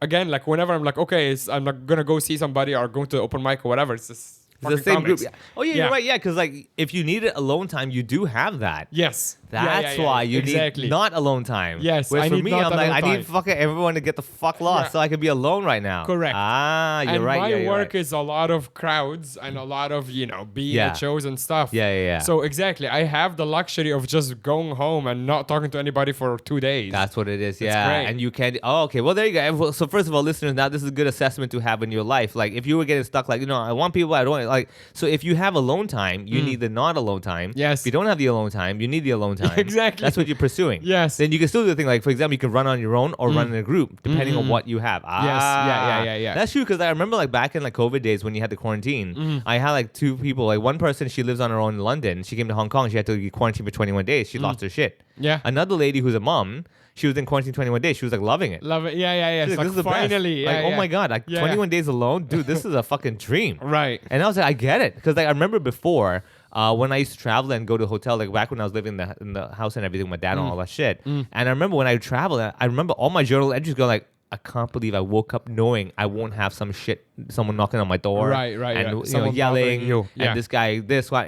S3: again, like whenever I'm like, okay, I'm not gonna go see somebody or going to the open mic or whatever. It's just
S4: The same
S3: comics.
S4: group. Oh yeah, you're right. Yeah, because like if you needed alone time, you do have that.
S3: Yes.
S4: That's why you
S3: exactly.
S4: need not alone time.
S3: Yes,
S4: Whereas
S3: I
S4: for
S3: need
S4: me,
S3: not
S4: I'm like,
S3: alone
S4: I need
S3: time.
S4: fucking everyone to get the fuck lost
S3: Yeah.
S4: so I can be alone right now.
S3: Correct.
S4: Ah, you're
S3: And
S4: right.
S3: my
S4: yeah, you're
S3: work
S4: right.
S3: is a lot of crowds and a lot of being
S4: Yeah.
S3: at shows and stuff.
S4: Yeah.
S3: So exactly, I have the luxury of just going home and not talking to anybody for 2 days.
S4: That's what it is. Yeah.
S3: great.
S4: And you can. Oh, okay. Well, there you go. Well, so first of all, listeners, now this is a good assessment to have in your life. Like if you were getting stuck, like I want people, I don't want like. So if you have alone time, you need the not alone time.
S3: Yes.
S4: If you don't have the alone time, you need the alone time.
S3: Exactly.
S4: That's what you're pursuing.
S3: Yes.
S4: Then you can still do the thing. Like for example, you can run on your own or run in a group, depending on what you have.
S3: Yeah.
S4: That's true because I remember like back in like COVID days when you had the quarantine, I had like two people. Like one person, she lives on her own in London. She came to Hong Kong. She had to be quarantined for 21 days. She lost her shit.
S3: Yeah.
S4: Another lady who's a mom, she was in quarantine 21 days. She was like loving it.
S3: Love it. Yeah.
S4: She's
S3: It's
S4: like, this is the best.
S3: finally.
S4: Like,
S3: Yeah,
S4: oh
S3: yeah.
S4: my god, like
S3: Yeah,
S4: 21 days alone, dude. This is a fucking dream.
S3: Right.
S4: And I was like, I get it because like I remember before. When I used to travel and go to a hotel, like back when I was living in the house and everything with my dad and all that shit. And I remember when I would travel, I remember all my journal entries going like, I can't believe I woke up knowing I won't have someone knocking on my door,
S3: Right,
S4: and
S3: yeah.
S4: you know,
S3: Someone
S4: yelling,
S3: bothering you. Yeah.
S4: and this guy,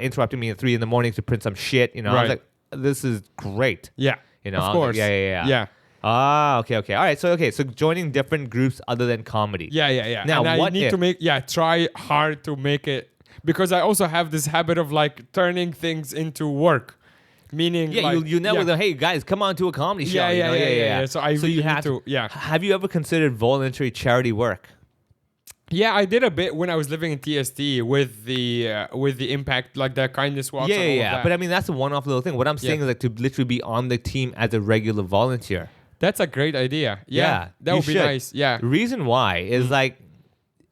S4: interrupting me at 3 a.m. to print some shit. You know, I was
S3: Right.
S4: like, this is great.
S3: Yeah.
S4: You know,
S3: of
S4: I was
S3: course.
S4: like, yeah.
S3: Yeah.
S4: Ah, okay. All right. So joining different groups other than comedy.
S3: Yeah.
S4: Now,
S3: and I
S4: what
S3: need
S4: if-
S3: to try hard to make it because I also have this habit of like turning things into work. Meaning,
S4: Yeah,
S3: like,
S4: you network them. Hey guys, come on to a comedy show.
S3: Yeah. So I really
S4: you
S3: need
S4: have
S3: to. Yeah.
S4: Have you ever considered voluntary charity work?
S3: Yeah, I did a bit when I was living in TST with the impact, like the kindness walks. and all of that.
S4: But I mean, that's a one-off little thing. What I'm saying is like to literally be on the team as a regular volunteer.
S3: That's a great idea. Yeah, that
S4: you
S3: would be
S4: should.
S3: nice. Yeah.
S4: The reason why is like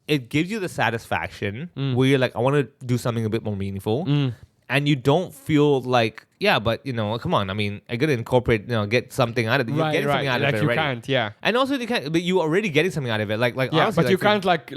S4: it gives you the satisfaction where you're like, I want to do something a bit more meaningful, and you don't feel like, but come on. I mean, I gotta incorporate, get something out of it. You're
S3: Right,
S4: getting something out
S3: like
S4: of it
S3: you
S4: already.
S3: can't. Yeah.
S4: And also you can't, but you're already getting something out of it. Like
S3: Yeah,
S4: honestly,
S3: but you
S4: for-
S3: can't like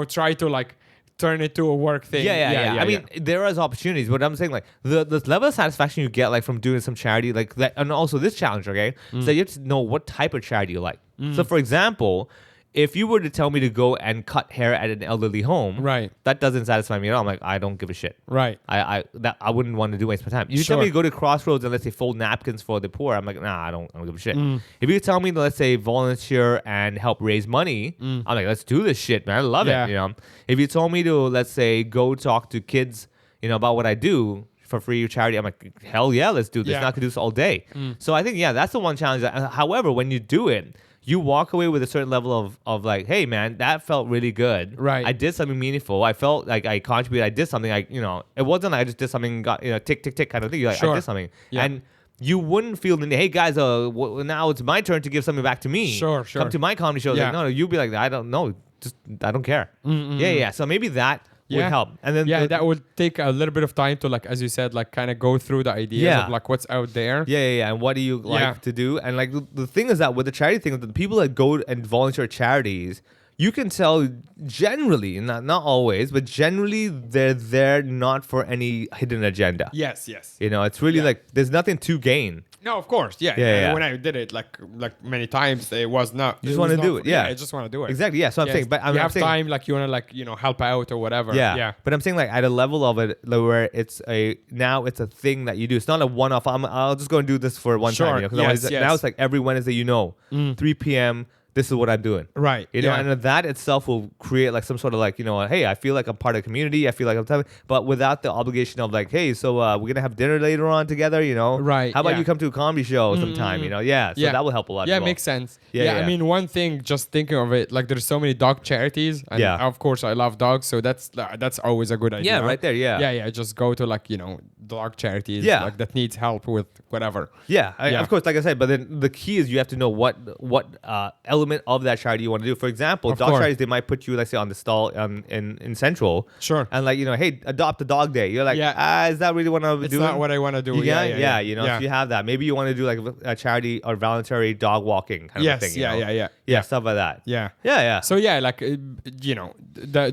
S3: try to like turn it to a work thing.
S4: Yeah. I mean, there is opportunities, but I'm saying like the level of satisfaction you get like from doing some charity like that, and also this challenge, okay? So you have to know what type of charity you like. So for example, if you were to tell me to go and cut hair at an elderly home,
S3: Right.
S4: that doesn't satisfy me at all. I'm like, I don't give a shit.
S3: Right.
S4: I wouldn't want to do waste my time. You tell me to go to Crossroads and let's say fold napkins for the poor. I'm like, nah, I don't give a shit. If you tell me to let's say volunteer and help raise money, I'm like, let's do this shit, man. I love
S3: Yeah.
S4: it. If you told me to let's say go talk to kids, about what I do for free or charity, I'm like, hell yeah, let's do this.
S3: Yeah.
S4: Not gonna do this all day. So I think that's the one challenge. However, when you do it, you walk away with a certain level of like, hey man, that felt really good.
S3: Right.
S4: I did something meaningful. I felt like I contributed. I did something. It wasn't like I just did something, got tick tick tick kind of thing. You're like, I
S3: Sure.
S4: did something,
S3: Yeah.
S4: and you wouldn't feel the need, hey guys, now it's my turn to give something back to me.
S3: Sure.
S4: Come to my comedy show.
S3: Yeah.
S4: Like, no, you'd be like, I don't know, just I don't care. Yeah. So maybe that would
S3: Yeah.
S4: help. And then
S3: that would take a little bit of time to like, as you said, like kind of go through the ideas
S4: Yeah.
S3: of like what's out there.
S4: Yeah. And what do you like
S3: Yeah.
S4: to do? And like the thing is that with the charity thing, the people that go and volunteer at charities, you can tell generally, not always, but generally they're there not for any hidden agenda.
S3: Yes.
S4: It's really like there's nothing to gain.
S3: No, of course, yeah.
S4: Yeah.
S3: When I did it, like many times, it was not.
S4: You just want to do it. Yeah.
S3: I just want to do it.
S4: Exactly. Yeah. So I'm
S3: Yes.
S4: saying, but
S3: you
S4: I'm
S3: have
S4: saying,
S3: time, like you want to, like help out or whatever.
S4: Yeah. But I'm saying like at a level of it like, where it's a thing that you do. It's not a one-off. I'll just go and do this for one
S3: Sure.
S4: time. 'Cause now it's like every Wednesday, 3 p.m. This is what I'm doing.
S3: Right.
S4: You know, and that itself will create like some sort of like, hey, I feel like I'm part of the community. I feel like but without the obligation of like, hey, so we're going to have dinner later on together,
S3: Right,
S4: How about
S3: yeah.
S4: you come to a comedy show sometime, Yeah. So that will help a lot.
S3: Yeah,
S4: as well.
S3: makes sense.
S4: Yeah.
S3: I mean, one thing, just thinking of it, like there's so many dog charities, and
S4: Yeah.
S3: of course I love dogs, so that's always a good idea.
S4: Yeah, right there, yeah.
S3: Yeah. Just go to like dog charities,
S4: Yeah.
S3: like that needs help with whatever.
S4: Yeah,
S3: Yeah.
S4: of course, like I said, but then the key is you have to know what element of that charity you want to do. For example,
S3: Of
S4: dog
S3: course.
S4: charities, they might put you, let's say, on the stall in Central.
S3: Sure.
S4: And like, hey, adopt a dog day. You're like,
S3: Yeah.
S4: is that really what I'm
S3: It's
S4: doing?
S3: not what I want to do.
S4: Yeah,
S3: Yeah.
S4: so you have that. Maybe you want to do like a charity or voluntary dog walking kind
S3: Yes,
S4: of thing.
S3: yeah.
S4: Stuff like that.
S3: Yeah.
S4: Yeah.
S3: So yeah, like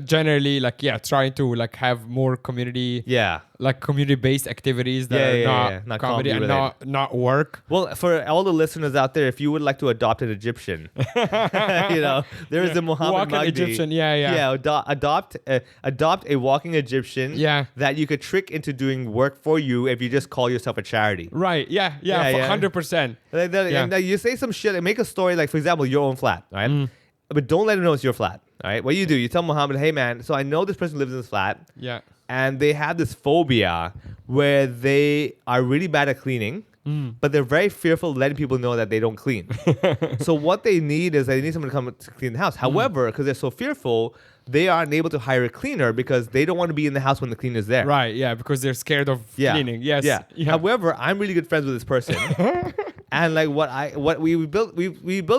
S3: generally, like trying to like have more community,
S4: yeah.
S3: like community-based activities that
S4: Yeah,
S3: are
S4: yeah. Not
S3: comedy and
S4: comedy
S3: not work.
S4: Well, for all the listeners out there, if you would like to adopt an Egyptian, there is a Muhammad
S3: Walking
S4: Magdi.
S3: Egyptian, yeah.
S4: Adopt a walking Egyptian.
S3: Yeah.
S4: That you could trick into doing work for you if you just call yourself a charity.
S3: Right. Yeah.
S4: Yeah, yeah.
S3: 100%.
S4: And you say some shit and make a story like, for example, your own flat, right? But don't let them know it's your flat. All right. What do? You tell Muhammad, hey man, so I know this person lives in this flat.
S3: Yeah.
S4: And they have this phobia where they are really bad at cleaning, but they're very fearful of letting people know that they don't clean. So what they need is they need someone to come to clean the house. However, because they're so fearful, they aren't able to hire a cleaner because they don't want to be in the house when the cleaner's there.
S3: Right. Yeah. Because they're scared of cleaning. Yes.
S4: Yeah.
S3: Yeah.
S4: However, I'm really good friends with this person. And like we built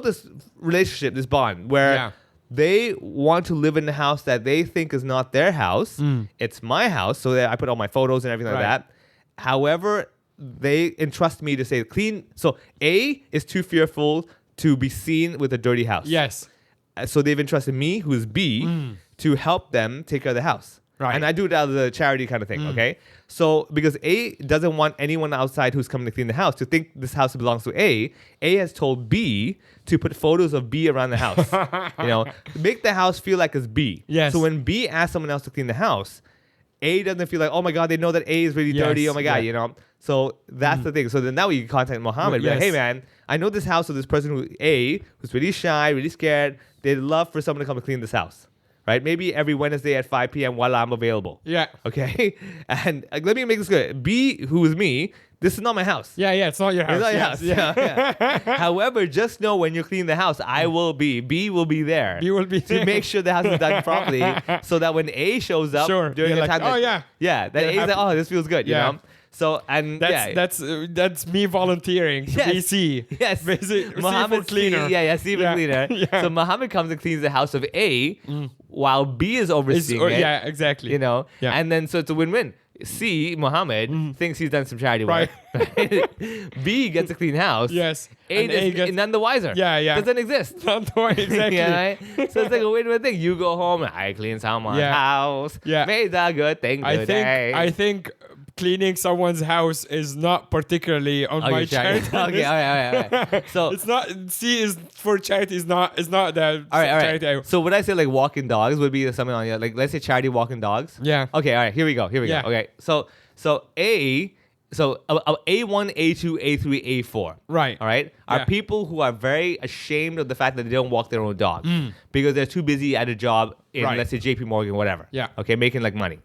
S4: this relationship, this bond where
S3: Yeah.
S4: they want to live in the house that they think is not their house. It's my house, so that I put all my photos and everything like
S3: Right.
S4: that. However, they entrust me to say clean. So A is too fearful to be seen with a dirty house.
S3: Yes.
S4: So they've entrusted me, who's B, to help them take care of the house.
S3: Right.
S4: And I do it as a charity kind of thing, okay? So because A doesn't want anyone outside who's coming to clean the house to think this house belongs to A has told B to put photos of B around the house. Make the house feel like it's B.
S3: Yes.
S4: So when B asks someone else to clean the house, A doesn't feel like, oh my God, they know that A is really
S3: Yes,
S4: dirty. Oh my God,
S3: yeah.
S4: So that's the thing. So then now you contact Mohammed. Be like,
S3: Yes.
S4: hey man, I know this house of this person who's really shy, really scared. They'd love for someone to come and clean this house. Right? Maybe every Wednesday at 5 p.m. while I'm available.
S3: Yeah.
S4: Okay? And let me make this good. B, who is me, this is not my house.
S3: Yeah. It's not your house.
S4: It's not your
S3: Yes.
S4: house. Yeah. However, just know when you're cleaning the house, B will be there.
S3: B will be
S4: to
S3: there.
S4: make sure the house is done properly so that when A shows up
S3: Sure.
S4: during
S3: You're
S4: the
S3: like,
S4: time
S3: oh, yeah.
S4: that
S3: They're
S4: A's like,
S3: happy.
S4: oh, this feels good,
S3: Yeah.
S4: you know? So, and
S3: That's me volunteering to
S4: Yes.
S3: be C.
S4: Yes.
S3: Basic,
S4: Muhammad
S3: C for cleaner.
S4: C for cleaner.
S3: Yeah.
S4: So Muhammad comes and cleans the house of A while B is overseeing it.
S3: Yeah, exactly.
S4: Yeah.
S3: Yeah.
S4: And then so it's a win-win. C, Muhammad, thinks he's done some charity work.
S3: Right.
S4: B gets a clean house.
S3: Yes.
S4: A,
S3: And A gets-
S4: none the wiser.
S3: Yeah.
S4: Doesn't exist.
S3: Not the way, exactly.
S4: Yeah, right? So it's like a win-win thing. You go home, I clean someone's
S3: Yeah.
S4: house.
S3: Yeah.
S4: Made a good thing today.
S3: I think cleaning someone's house is not particularly on my
S4: your charity.
S3: charity.
S4: Okay, all right. So
S3: It's not C is for charity is not the
S4: all right.
S3: charity.
S4: So would I say like walking dogs would be something on your like let's say charity walking dogs?
S3: Yeah.
S4: Okay, all right. Here we go.
S3: Yeah.
S4: Okay. So A, A1, A2, A3, A4.
S3: Right.
S4: All right. Are
S3: Yeah.
S4: people who are very ashamed of the fact that they don't walk their own dog because they're too busy at a job in
S3: Right.
S4: let's say JP Morgan, whatever.
S3: Yeah.
S4: Okay, making like money.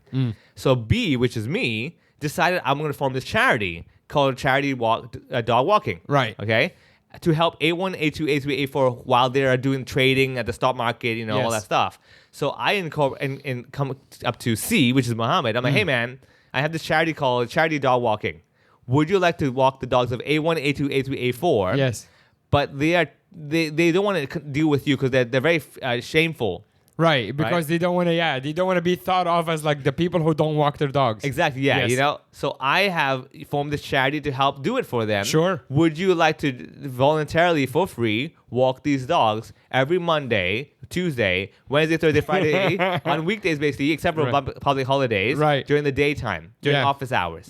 S4: So B, which is me, decided I'm going to form this charity called Charity Dog Walking.
S3: Right.
S4: Okay. To help A1, A2, A3, A4 while they are doing trading at the stock market, all
S3: Yes.
S4: that stuff. So I and come up to C, which is Muhammad. I'm like, hey man, I have this charity called Charity Dog Walking. Would you like to walk the dogs of A1, A2, A3, A4?
S3: Yes.
S4: But they don't want to deal with you because they're very shameful.
S3: Right, because they don't want to be thought of as like the people who don't walk their dogs.
S4: Exactly, yeah,
S3: Yes.
S4: So I have formed this charity to help do it for them.
S3: Sure.
S4: Would you like to voluntarily, for free, walk these dogs every Monday, Tuesday, Wednesday, Thursday, Friday, on weekdays basically, except for
S3: Right.
S4: public holidays,
S3: Right.
S4: during the daytime, during
S3: Yeah.
S4: office hours.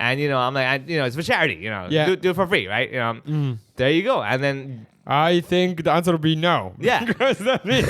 S4: And I'm like, it's for charity.
S3: Yeah.
S4: Do it for free, right? There you go. And then
S3: I think the answer would be no.
S4: Yeah.
S3: Because that means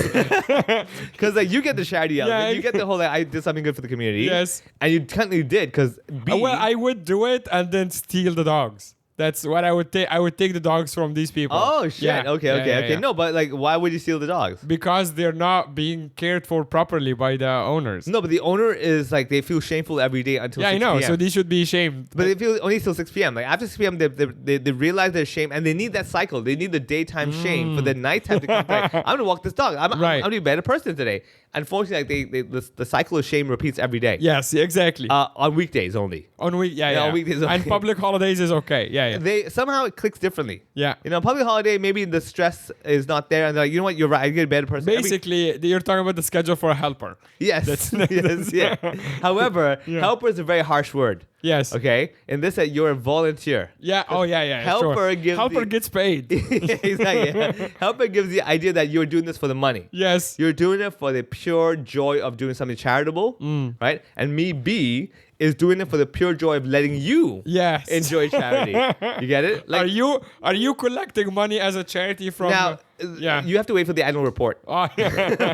S4: because like you get the charity element,
S3: Yeah.
S4: you get the whole like I did something good for the community.
S3: Yes.
S4: And you technically did because
S3: well, I would do it and then steal the dogs. That's what I would take. I would take the dogs from these people.
S4: Oh shit!
S3: Yeah.
S4: Okay,
S3: Yeah,
S4: okay,
S3: yeah,
S4: okay.
S3: yeah.
S4: No, but like, why would you steal the dogs?
S3: Because they're not being cared for properly by the owners.
S4: No, but the owner is like they feel shameful every day until
S3: Yeah,
S4: 6
S3: I know.
S4: PM.
S3: So they should be ashamed.
S4: But they feel only till 6 p.m. Like after 6 p.m., they realize their shame and they need that cycle. They need the daytime shame for the nighttime to come back. I'm gonna walk this dog. I'm
S3: Right.
S4: gonna be a better person today. Unfortunately, like the cycle of shame repeats every day.
S3: Yes, exactly.
S4: On weekdays only.
S3: On week,
S4: Yeah,
S3: yeah.
S4: on weekdays
S3: And
S4: okay.
S3: public holidays is okay. Yeah, yeah.
S4: They somehow it clicks differently.
S3: Yeah.
S4: Public holiday maybe the stress is not there, and they're like, you know what, you're right. I get a better person.
S3: Basically, you're talking about the schedule for a helper.
S4: Yes. Yes. Yeah. However,
S3: Yeah.
S4: helper is a very harsh word.
S3: Yes.
S4: Okay. In this, you're a volunteer.
S3: Yeah. Oh, yeah, yeah.
S4: Helper
S3: sure.
S4: gives
S3: helper
S4: the-
S3: gets paid.
S4: Exactly. Yeah. Helper gives the idea that you're doing this for the money.
S3: Yes.
S4: You're doing it for the pure joy of doing something charitable, right? And me, B, is doing it for the pure joy of letting you
S3: Yes.
S4: enjoy charity. You get it?
S3: Are you collecting money as a charity from?
S4: Now,
S3: yeah.
S4: you have to wait for the annual report
S3: Oh, yeah.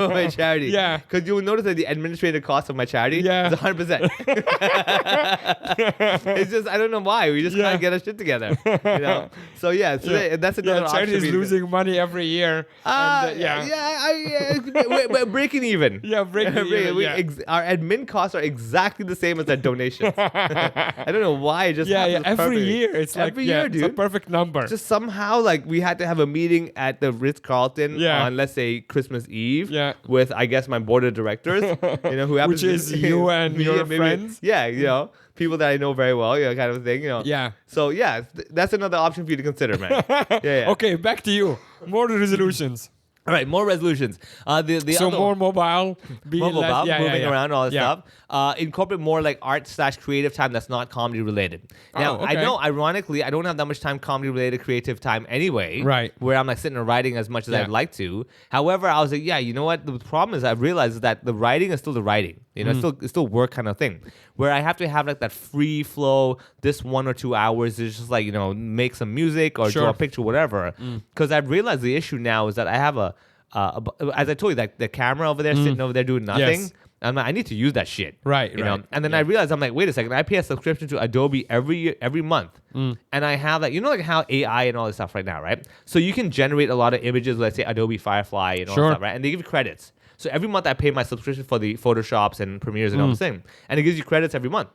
S4: of my charity.
S3: Yeah.
S4: Because you will notice that the administrative cost of my charity
S3: Yeah.
S4: is 100%. It's just, I don't know why. We just
S3: Yeah.
S4: can't get our shit together. So, yeah. So
S3: Yeah.
S4: that's another
S3: Yeah, charity is
S4: option.
S3: losing money every year. And,
S4: We're breaking even.
S3: Yeah, breaking even, yeah.
S4: Our admin costs are exactly the same as our donations. I don't know why. It just
S3: Yeah,
S4: happens
S3: every
S4: perfectly.
S3: year. It's like
S4: every
S3: yeah,
S4: year,
S3: it's a
S4: dude.
S3: perfect number.
S4: Just somehow, like, we had to have a meeting at the Ritz-Carlton
S3: Yeah.
S4: on, let's say, Christmas Eve
S3: Yeah.
S4: with, I guess, my board of directors, who happens
S3: Which is you and
S4: me
S3: your
S4: maybe-
S3: friends.
S4: Yeah, people that I know very well, kind of thing,
S3: Yeah.
S4: So, yeah, that's another option for you to consider, man. Yeah.
S3: Okay, back to you. More resolutions.
S4: All right, more resolutions. The
S3: So
S4: other
S3: more mobile, be
S4: more
S3: less,
S4: mobile, moving around, all that
S3: Yeah.
S4: stuff. Incorporate more like art/creative time that's not comedy related. Now,
S3: Oh,
S4: I
S3: okay.
S4: know, ironically, I don't have that much time comedy related creative time anyway.
S3: Right.
S4: Where I'm like sitting and writing as much as
S3: Yeah.
S4: I'd like to. However, I was like, yeah, you know what? The problem is I've realized that the writing is still the writing. It's still work kind of thing. Where I have to have like that free flow, this 1 or 2 hours is just like, make some music or
S3: Sure.
S4: draw a picture, whatever. Because I've realized the issue now is that I have as I told you, that the camera over there sitting over there doing nothing.
S3: Yes.
S4: I'm like, I need to use that shit.
S3: Right,
S4: You know?
S3: right.
S4: And then I realized, I'm like, wait a second. I pay a subscription to Adobe every month. And I have that, like how AI and all this stuff right now, right? So you can generate a lot of images, let's say Adobe Firefly and all
S3: Sure.
S4: that stuff, right? And they give you credits. So every month I pay my subscription for the Photoshops and Premieres and all this thing. And it gives you credits every month.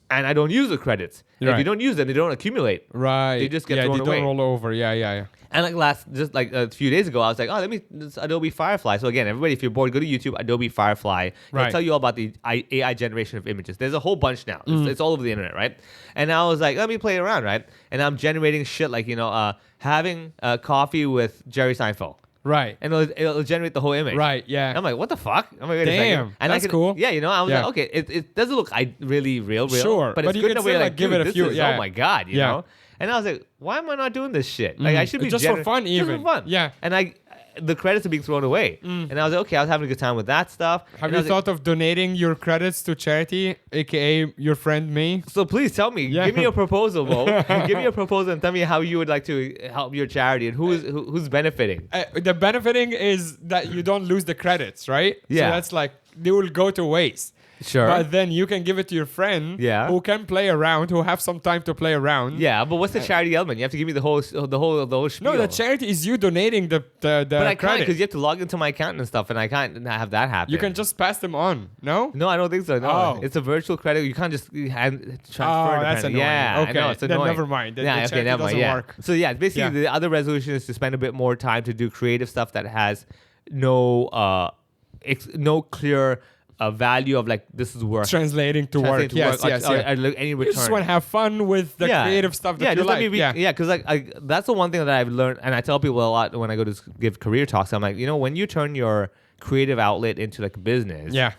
S4: And I don't use the credits. And if
S3: Right.
S4: you don't use them, they don't accumulate.
S3: Right.
S4: They just get
S3: yeah,
S4: thrown
S3: they
S4: away.
S3: don't roll over. Yeah, yeah, yeah.
S4: And just like a few days ago, I was like, oh, this Adobe Firefly. So again, everybody, if you're bored, go to YouTube, Adobe Firefly. It'll
S3: Right.
S4: tell you all about the AI generation of images. There's a whole bunch now. It's all over the internet, right? And I was like, let me play around, right? And I'm generating shit like, having coffee with Jerry Seinfeld.
S3: Right.
S4: And it'll generate the whole image.
S3: Right. Yeah.
S4: I'm like, what the fuck? I'm like, wait a
S3: Damn,
S4: second. And
S3: that's cool.
S4: Yeah, I was
S3: Yeah.
S4: like, okay, it doesn't look really real.
S3: Sure,
S4: But
S3: but
S4: it's
S3: you
S4: good
S3: can
S4: in a way
S3: still,
S4: like,
S3: like, give
S4: dude,
S3: it a
S4: this
S3: few-
S4: is,
S3: yeah.
S4: oh my God, you
S3: Yeah.
S4: know? And I was like, why am I not doing this shit? Like, I should be
S3: Just for fun
S4: Just
S3: even.
S4: for fun.
S3: Yeah.
S4: And the credits are being thrown away. And I was like, okay, I was having a good time with that stuff.
S3: Have
S4: And I
S3: you
S4: was like,
S3: thought of donating your credits to charity, aka your friend me?
S4: so please tell me,
S3: Yeah.
S4: give me a proposal, Mo. Give me a proposal and tell me how you would like to help your charity and who's benefiting.
S3: The benefiting is that you don't lose the credits, right?
S4: Yeah.
S3: So that's like they will go to waste.
S4: Sure.
S3: But then you can give it to your friend
S4: Yeah.
S3: who can play around, who have some time to play around.
S4: Yeah, but what's the charity element? You have to give me the whole spiel.
S3: No, the charity is you donating the
S4: But I can't
S3: credit.
S4: because you have to log into my account and stuff, and I can't have that happen.
S3: You can just pass them on. No?
S4: No, I don't think so. No,
S3: Oh.
S4: it's a virtual credit. You can't just transfer.
S3: Oh,
S4: it,
S3: that's
S4: apparently.
S3: annoying.
S4: Yeah,
S3: Okay,
S4: I know, it's
S3: then
S4: annoying.
S3: never mind. Then
S4: yeah,
S3: the
S4: okay,
S3: charity
S4: never mind.
S3: doesn't
S4: Yeah.
S3: work.
S4: So yeah, basically
S3: Yeah.
S4: the other resolution is to spend a bit more time to do creative stuff that has no clear value of like this is work.
S3: Translating to work.
S4: Translating to
S3: Yes,
S4: work,
S3: yes,
S4: or
S3: yeah.
S4: like any
S3: You
S4: return.
S3: just want to have fun with the creative stuff that
S4: yeah,
S3: you
S4: just
S3: like.
S4: let me
S3: yeah.
S4: because that's the one thing that I've learned, and I tell people a lot when I go to give career talks. I'm like, when you turn your creative outlet into like a business,
S3: Yeah.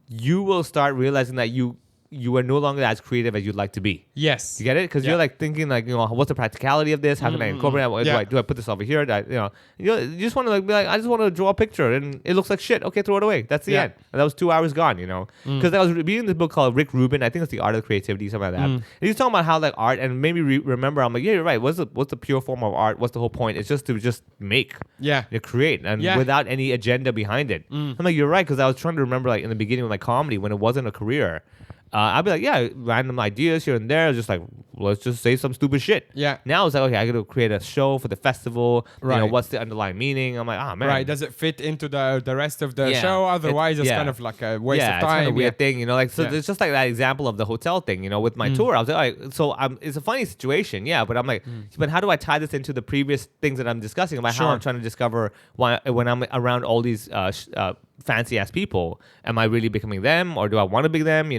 S4: you will start realizing that you you are no longer as creative as you'd like to be.
S3: Yes.
S4: You get it? Because
S3: Yeah.
S4: you're like thinking like, what's the practicality of this? How can I incorporate it?
S3: Yeah.
S4: Do I put this over here? You just want to like be like, I just want to draw a picture and it looks like shit. Okay, throw it away. That's the
S3: Yeah.
S4: end. And that was 2 hours gone, Because I was reading this book called Rick Rubin. I think it's The Art of Creativity, something like that. And he's talking about how like art, and made me remember. I'm like, yeah, you're right. What's the pure form of art? What's the whole point? It's just to just make.
S3: Yeah.
S4: Create and
S3: Yeah.
S4: without any agenda behind it. I'm like, you're right, because I was trying to remember like in the beginning of my comedy when it wasn't a career. I'd be like, yeah, random ideas here and there, just like, let's just say some stupid shit.
S3: Yeah.
S4: Now it's like, okay, I got to create a show for the festival.
S3: Right.
S4: What's the underlying meaning? I'm like, man.
S3: Right. Does it fit into the rest of the
S4: Yeah.
S3: show? Otherwise, it's
S4: Yeah.
S3: kind of like a waste
S4: yeah,
S3: of
S4: it's
S3: time.
S4: kind of weird thing, Like, so
S3: Yeah.
S4: it's just like that example of the hotel thing, with my tour. I was like, all right, so it's a funny situation, yeah, but I'm like, but how do I tie this into the previous things that I'm discussing about how
S3: Sure.
S4: I'm trying to discover why when I'm around all these fancy ass people, am I really becoming them, or do I want to be them?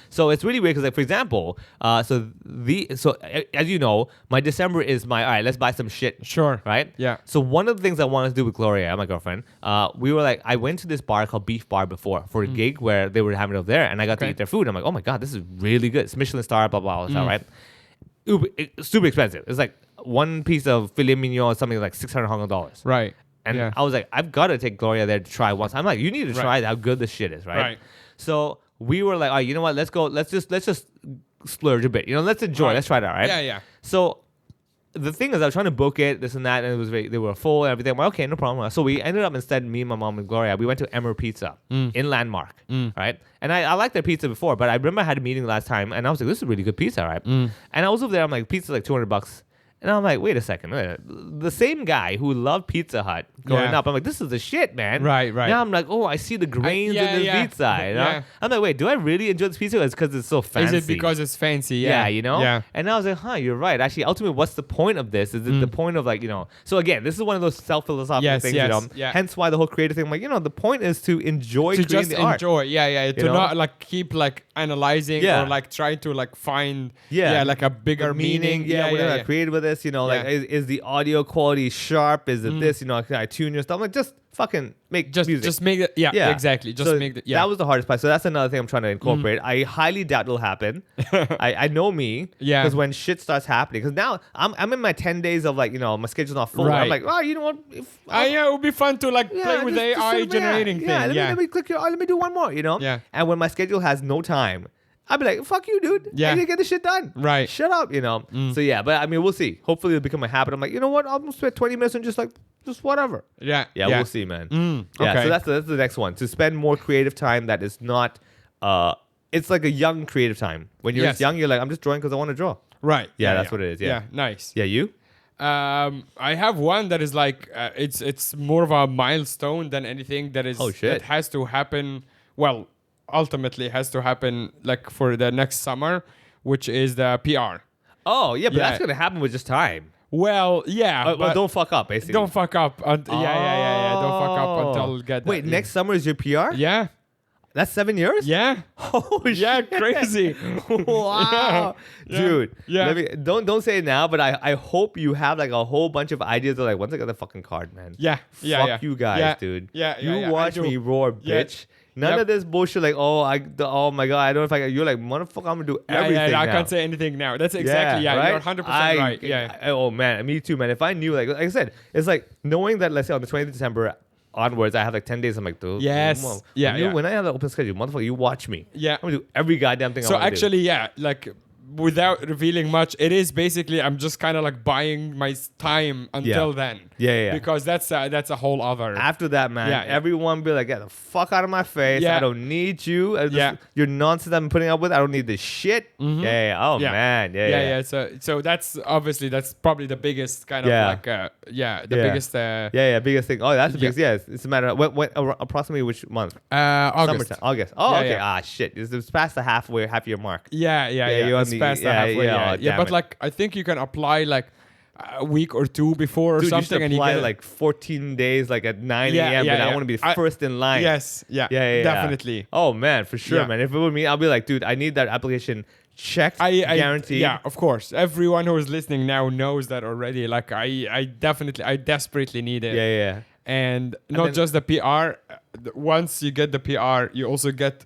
S4: So it's really weird because, like, for example, as you know, my December is my all right. Let's buy some shit.
S3: Sure.
S4: Right.
S3: Yeah.
S4: So one of the things I wanted to do with Gloria, my girlfriend, we were like, I went to this bar called Beef Bar before for a gig where they were having it over there, and I got to
S3: Okay.
S4: eat their food. I'm like, oh my god, this is really good. It's Michelin star, blah blah blah, right? It's super expensive. It's like one piece of filet mignon or something like $600
S3: Right.
S4: and
S3: yeah.
S4: I was like, I've got to take Gloria there to try once. I'm like, you need to try how good this shit is, right?
S3: Right.
S4: So we were like, all right, you know what? Let's go. Let's just splurge a bit. Let's enjoy.
S3: Right.
S4: Let's try it out, right?
S3: Yeah, yeah.
S4: So the thing is, I was trying to book it, this and that, and it was they were full and everything. I'm like, okay, no problem. So we ended up instead, me, my mom, and Gloria, we went to Emmer Pizza in Landmark, right? And I liked their pizza before, but I remember I had a meeting last time, and I was like, this is really good pizza, right? And I was over there, I'm like, pizza's like $200. And I'm like, wait a second. The same guy who loved Pizza Hut growing
S3: Yeah.
S4: up, I'm like, this is the shit, man.
S3: Right, right.
S4: Now I'm like, oh, I see the grains
S3: yeah,
S4: in this
S3: yeah.
S4: pizza.
S3: Yeah.
S4: I'm like, wait, do I really enjoy this pizza? It's because it's so fancy.
S3: Is it because it's fancy?
S4: Yeah,
S3: Yeah. Yeah.
S4: And I was like, you're right. Actually, ultimately, what's the point of this? Is it the point of like, So again, this is one of those self-philosophical
S3: Yes,
S4: things,
S3: yes, yeah.
S4: Hence why the whole creative thing, I'm like, the point is to enjoy
S3: To
S4: creating
S3: just
S4: the art.
S3: enjoy. Yeah, yeah. To
S4: know?
S3: not like keep like analyzing
S4: Yeah.
S3: or like try to like find
S4: Yeah.
S3: like a bigger
S4: The
S3: meaning.
S4: Yeah, whatever I created with this, like,
S3: Yeah.
S4: is the audio quality sharp? Is it this? Can I tune your stuff? I'm like, just fucking make music.
S3: Just make it. Yeah, exactly. Just
S4: So
S3: make it. Yeah.
S4: That was the hardest part. So that's another thing I'm trying to incorporate. I highly doubt it'll happen. I know me.
S3: Yeah.
S4: Because when shit starts happening, because now I'm in my 10 days of like, my schedule's not full. I'm
S3: Right.
S4: like, you know what? If,
S3: yeah, it would be fun to like play with the AI generating thing.
S4: Let me click here. Let me do one more.
S3: Yeah.
S4: And when my schedule has no time, I'd be like, fuck you, dude.
S3: Yeah.
S4: I need to get this shit done.
S3: Right.
S4: Shut up, So yeah, but I mean, we'll see. Hopefully it'll become a habit. I'm like, you know what? I'm gonna spend 20 minutes and just whatever.
S3: Yeah.
S4: Yeah, we'll see, man. Yeah,
S3: okay.
S4: so that's the next one. To spend more creative time that is not it's like a young creative time. When you're
S3: Yes.
S4: young, you're like, I'm just drawing because I want to draw.
S3: Right.
S4: Yeah, that's what it is. Yeah.
S3: Nice.
S4: Yeah, you?
S3: I have one that is like it's more of a milestone than anything that is
S4: Oh, shit.
S3: that has to happen. Well, ultimately has to happen like for the next summer, which is the PR.
S4: Oh, yeah, but
S3: Yeah.
S4: that's gonna happen with just time.
S3: Well, yeah,
S4: Well,
S3: but
S4: don't fuck up, basically.
S3: don't fuck up. Yeah. Don't fuck up until get.
S4: Wait,
S3: that.
S4: next summer is your PR?
S3: Yeah.
S4: That's 7 years?
S3: Yeah.
S4: Oh
S3: Yeah.
S4: shit.
S3: Crazy.
S4: Wow.
S3: Yeah.
S4: Dude.
S3: Yeah.
S4: Let me, don't say it now, but I hope you have like a whole bunch of ideas of like, once I get the fucking card, man.
S3: Yeah. Yeah.
S4: Fuck
S3: yeah.
S4: you guys,
S3: Yeah.
S4: dude.
S3: Yeah.
S4: You
S3: yeah, I
S4: watch
S3: do.
S4: me roar,
S3: Yeah.
S4: bitch. None
S3: Yep.
S4: of this bullshit like, oh my god, I don't know if you're like, motherfucker, I'm gonna do
S3: Yeah,
S4: everything
S3: yeah, I
S4: now.
S3: can't say anything now. That's exactly, yeah, you're 100% right. Yeah.
S4: Oh man, me too, man. If I knew, like I said, it's like knowing that, let's say on the 20th of December onwards, I have like 10 days. I'm like, dude,
S3: Yes.
S4: when
S3: Yeah.
S4: when I have the open schedule, motherfucker, you watch me.
S3: Yeah.
S4: I'm gonna do every goddamn thing.
S3: So
S4: I wanna
S3: actually, yeah, like without revealing much, it is basically I'm just kind of like buying my time until then.
S4: Yeah.
S3: Because that's a whole other.
S4: do. After that, man,
S3: Yeah.
S4: everyone be like, get the fuck out of my face.
S3: Yeah.
S4: I don't need you.
S3: Yeah.
S4: Your nonsense I'm putting up with. I don't need this shit. Yeah. Oh
S3: Yeah.
S4: man.
S3: yeah. So that's obviously that's probably the biggest kind of
S4: Yeah.
S3: like the
S4: Yeah.
S3: biggest
S4: Yeah, biggest thing. Oh, that's the
S3: Yeah.
S4: biggest. Yeah, it's a matter of approximately which month?
S3: August.
S4: Summertime. August. Oh,
S3: Yeah,
S4: okay.
S3: yeah.
S4: Shit. It's past the half year mark.
S3: Yeah.
S4: you're on
S3: It's
S4: the-
S3: past the
S4: yeah,
S3: halfway.
S4: yeah,
S3: Yeah,
S4: oh,
S3: yeah.
S4: damn
S3: But
S4: it.
S3: like I think you can apply like a week or two before or
S4: Dude,
S3: something,
S4: you
S3: and
S4: should apply
S3: you get
S4: like 14 days, like at 9
S3: Yeah,
S4: a.m.
S3: yeah,
S4: but I
S3: yeah.
S4: want to be
S3: I-
S4: first in line.
S3: Yes. Yeah.
S4: Yeah.
S3: Definitely.
S4: Oh man, for sure,
S3: Yeah.
S4: man. If it were me, I'll be like, dude, I need that application checked,
S3: I
S4: guaranteed.
S3: Yeah, of course. Everyone who is listening now knows that already. Like I desperately need it.
S4: Yeah.
S3: And not
S4: then-
S3: just the PR. Once you get the PR, you also get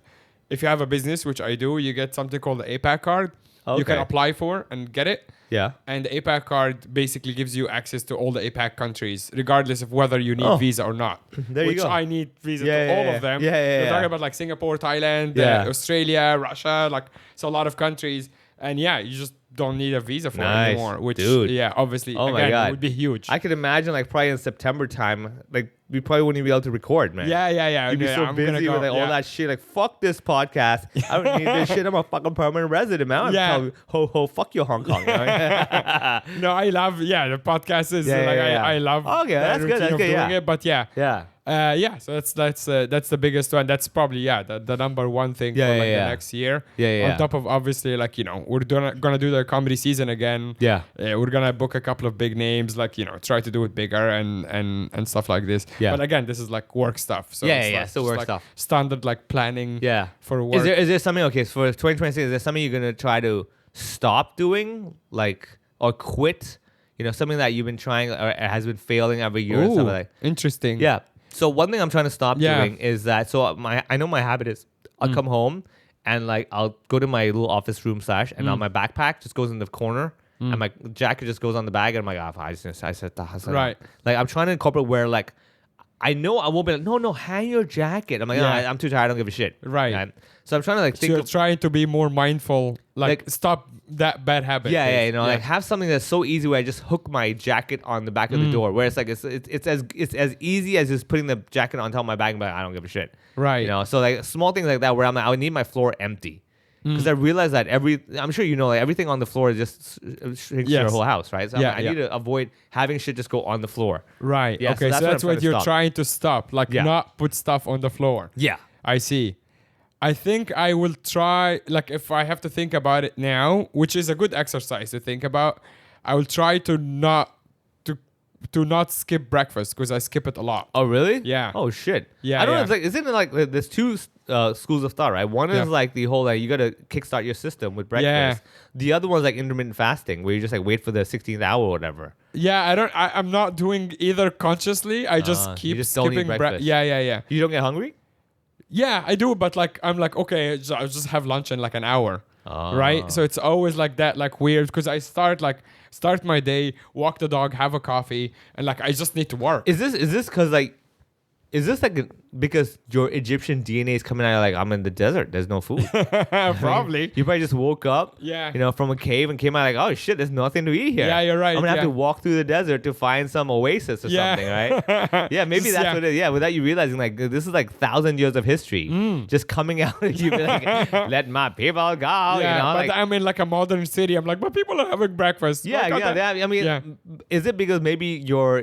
S3: if you have a business, which I do, you get something called the APAC card. You can
S4: Okay.
S3: apply for and get it.
S4: Yeah.
S3: And the APAC card basically gives you access to all the APAC countries, regardless of whether you need
S4: Oh.
S3: visa or not.
S4: There you
S3: which
S4: go.
S3: I need visa
S4: Yeah,
S3: to
S4: yeah,
S3: all
S4: yeah.
S3: of them.
S4: Yeah, yeah,
S3: We're
S4: yeah.
S3: talking about like Singapore, Thailand,
S4: Yeah.
S3: Australia, Russia, like it's a lot of countries. And yeah, you just don't need a visa for it
S4: Nice.
S3: anymore. Which,
S4: Dude.
S3: yeah, obviously,
S4: Oh my
S3: again,
S4: God.
S3: would be huge.
S4: I could imagine like probably in September time, like we probably wouldn't even be able to record, man.
S3: yeah.
S4: You'd be
S3: yeah,
S4: so
S3: I'm gonna
S4: busy
S3: go,
S4: with like, all
S3: yeah.
S4: that shit. Like, fuck this podcast. I don't need this shit. I'm a fucking permanent resident, man. I'm
S3: Yeah.
S4: telling you, ho, fuck you, Hong Kong. You know?
S3: No, I love, the podcast is
S4: Yeah,
S3: like,
S4: yeah, yeah.
S3: I love
S4: Okay,
S3: the
S4: that's good,
S3: routine
S4: that's
S3: of
S4: good,
S3: doing
S4: yeah.
S3: it. But
S4: yeah.
S3: so that's the biggest one. That's probably the number one thing
S4: Yeah,
S3: for
S4: yeah,
S3: like
S4: yeah.
S3: the next year.
S4: Yeah.
S3: On top of obviously like we're gonna do the comedy season again.
S4: Yeah.
S3: We're gonna book a couple of big names, like try to do it bigger and stuff like this.
S4: Yeah.
S3: But again, this is like work stuff. So
S4: Yeah,
S3: it's
S4: yeah,
S3: like,
S4: still
S3: just
S4: work
S3: like
S4: stuff.
S3: Standard like planning.
S4: Yeah.
S3: For work.
S4: Is there something, okay, so for 2026, is there something you're going to try to stop doing, like, or quit? Something that you've been trying or has been failing every year and stuff
S3: Ooh,
S4: like that.
S3: interesting.
S4: Yeah. So one thing I'm trying to stop
S3: Yeah.
S4: doing is that, I know my habit is I'll come home and like I'll go to my little office room / and now my backpack just goes in the corner and my jacket just goes on the bag and I'm like, I said that.
S3: Right.
S4: Like I'm trying to incorporate where like I know I won't be like, no, hang your jacket. I'm like,
S3: Yeah.
S4: no, I'm too tired. I don't give a shit.
S3: Right.
S4: So I'm trying to like
S3: So
S4: think
S3: you're
S4: of,
S3: trying to be more mindful, like stop that bad habit.
S4: yeah, like have something that's so easy where I just hook my jacket on the back of the door. Where it's like it's as easy as just putting the jacket on top of my bag and be like, I don't give a shit.
S3: Right.
S4: So like small things like that where I'm like, I would need my floor empty. Because I realize that I'm sure like everything on the floor just shrinks your
S3: Yes.
S4: whole house, right? So
S3: Yeah,
S4: I need to avoid having shit just go on the floor.
S3: Right.
S4: Yeah,
S3: Okay. So
S4: I'm
S3: that's
S4: trying
S3: what
S4: to
S3: you're
S4: stop.
S3: trying to stop, like
S4: Yeah.
S3: not put stuff on the floor.
S4: Yeah.
S3: I see. I think I will try, like if I have to think about it now, which is a good exercise to think about, I will try to not skip breakfast because I skip it a lot.
S4: Oh really?
S3: Yeah.
S4: Oh shit.
S3: Yeah,
S4: I don't
S3: yeah.
S4: know. It's like isn't it like there's two schools of thought, right? One
S3: Yeah.
S4: is like the whole like you gotta kickstart your system with breakfast. The other one's like intermittent fasting, where you just like wait for the 16th hour or whatever.
S3: Yeah, I'm not doing either consciously. I just
S4: You
S3: keep
S4: just don't eat
S3: skipping
S4: breakfast.
S3: Yeah.
S4: You don't get hungry?
S3: Yeah, I do, but like I'm like, okay, I'll just have lunch in like an hour.
S4: Oh.
S3: Right? So it's always like that, like weird, because I start my day, walk the dog, have a coffee, and like I just need to work.
S4: Is this because like is this like because your Egyptian DNA is coming out like I'm in the desert, there's no food?
S3: Probably.
S4: You probably just woke up,
S3: Yeah.
S4: from a cave and came out like, oh shit, there's nothing to eat here.
S3: Yeah, you're right,
S4: I'm gonna have
S3: yeah.
S4: to walk through the desert to find some oasis or
S3: Yeah.
S4: something, right? Yeah, maybe
S3: Just-
S4: that's
S3: yeah.
S4: what it is. Yeah, without you realizing, like this is like 1,000 years of history just coming out of you, be like, let my people go.
S3: Yeah, but
S4: like,
S3: I'm in like a modern city. I'm like, but people are having breakfast.
S4: yeah,
S3: Like, okay.
S4: I mean,
S3: Yeah.
S4: is it because maybe your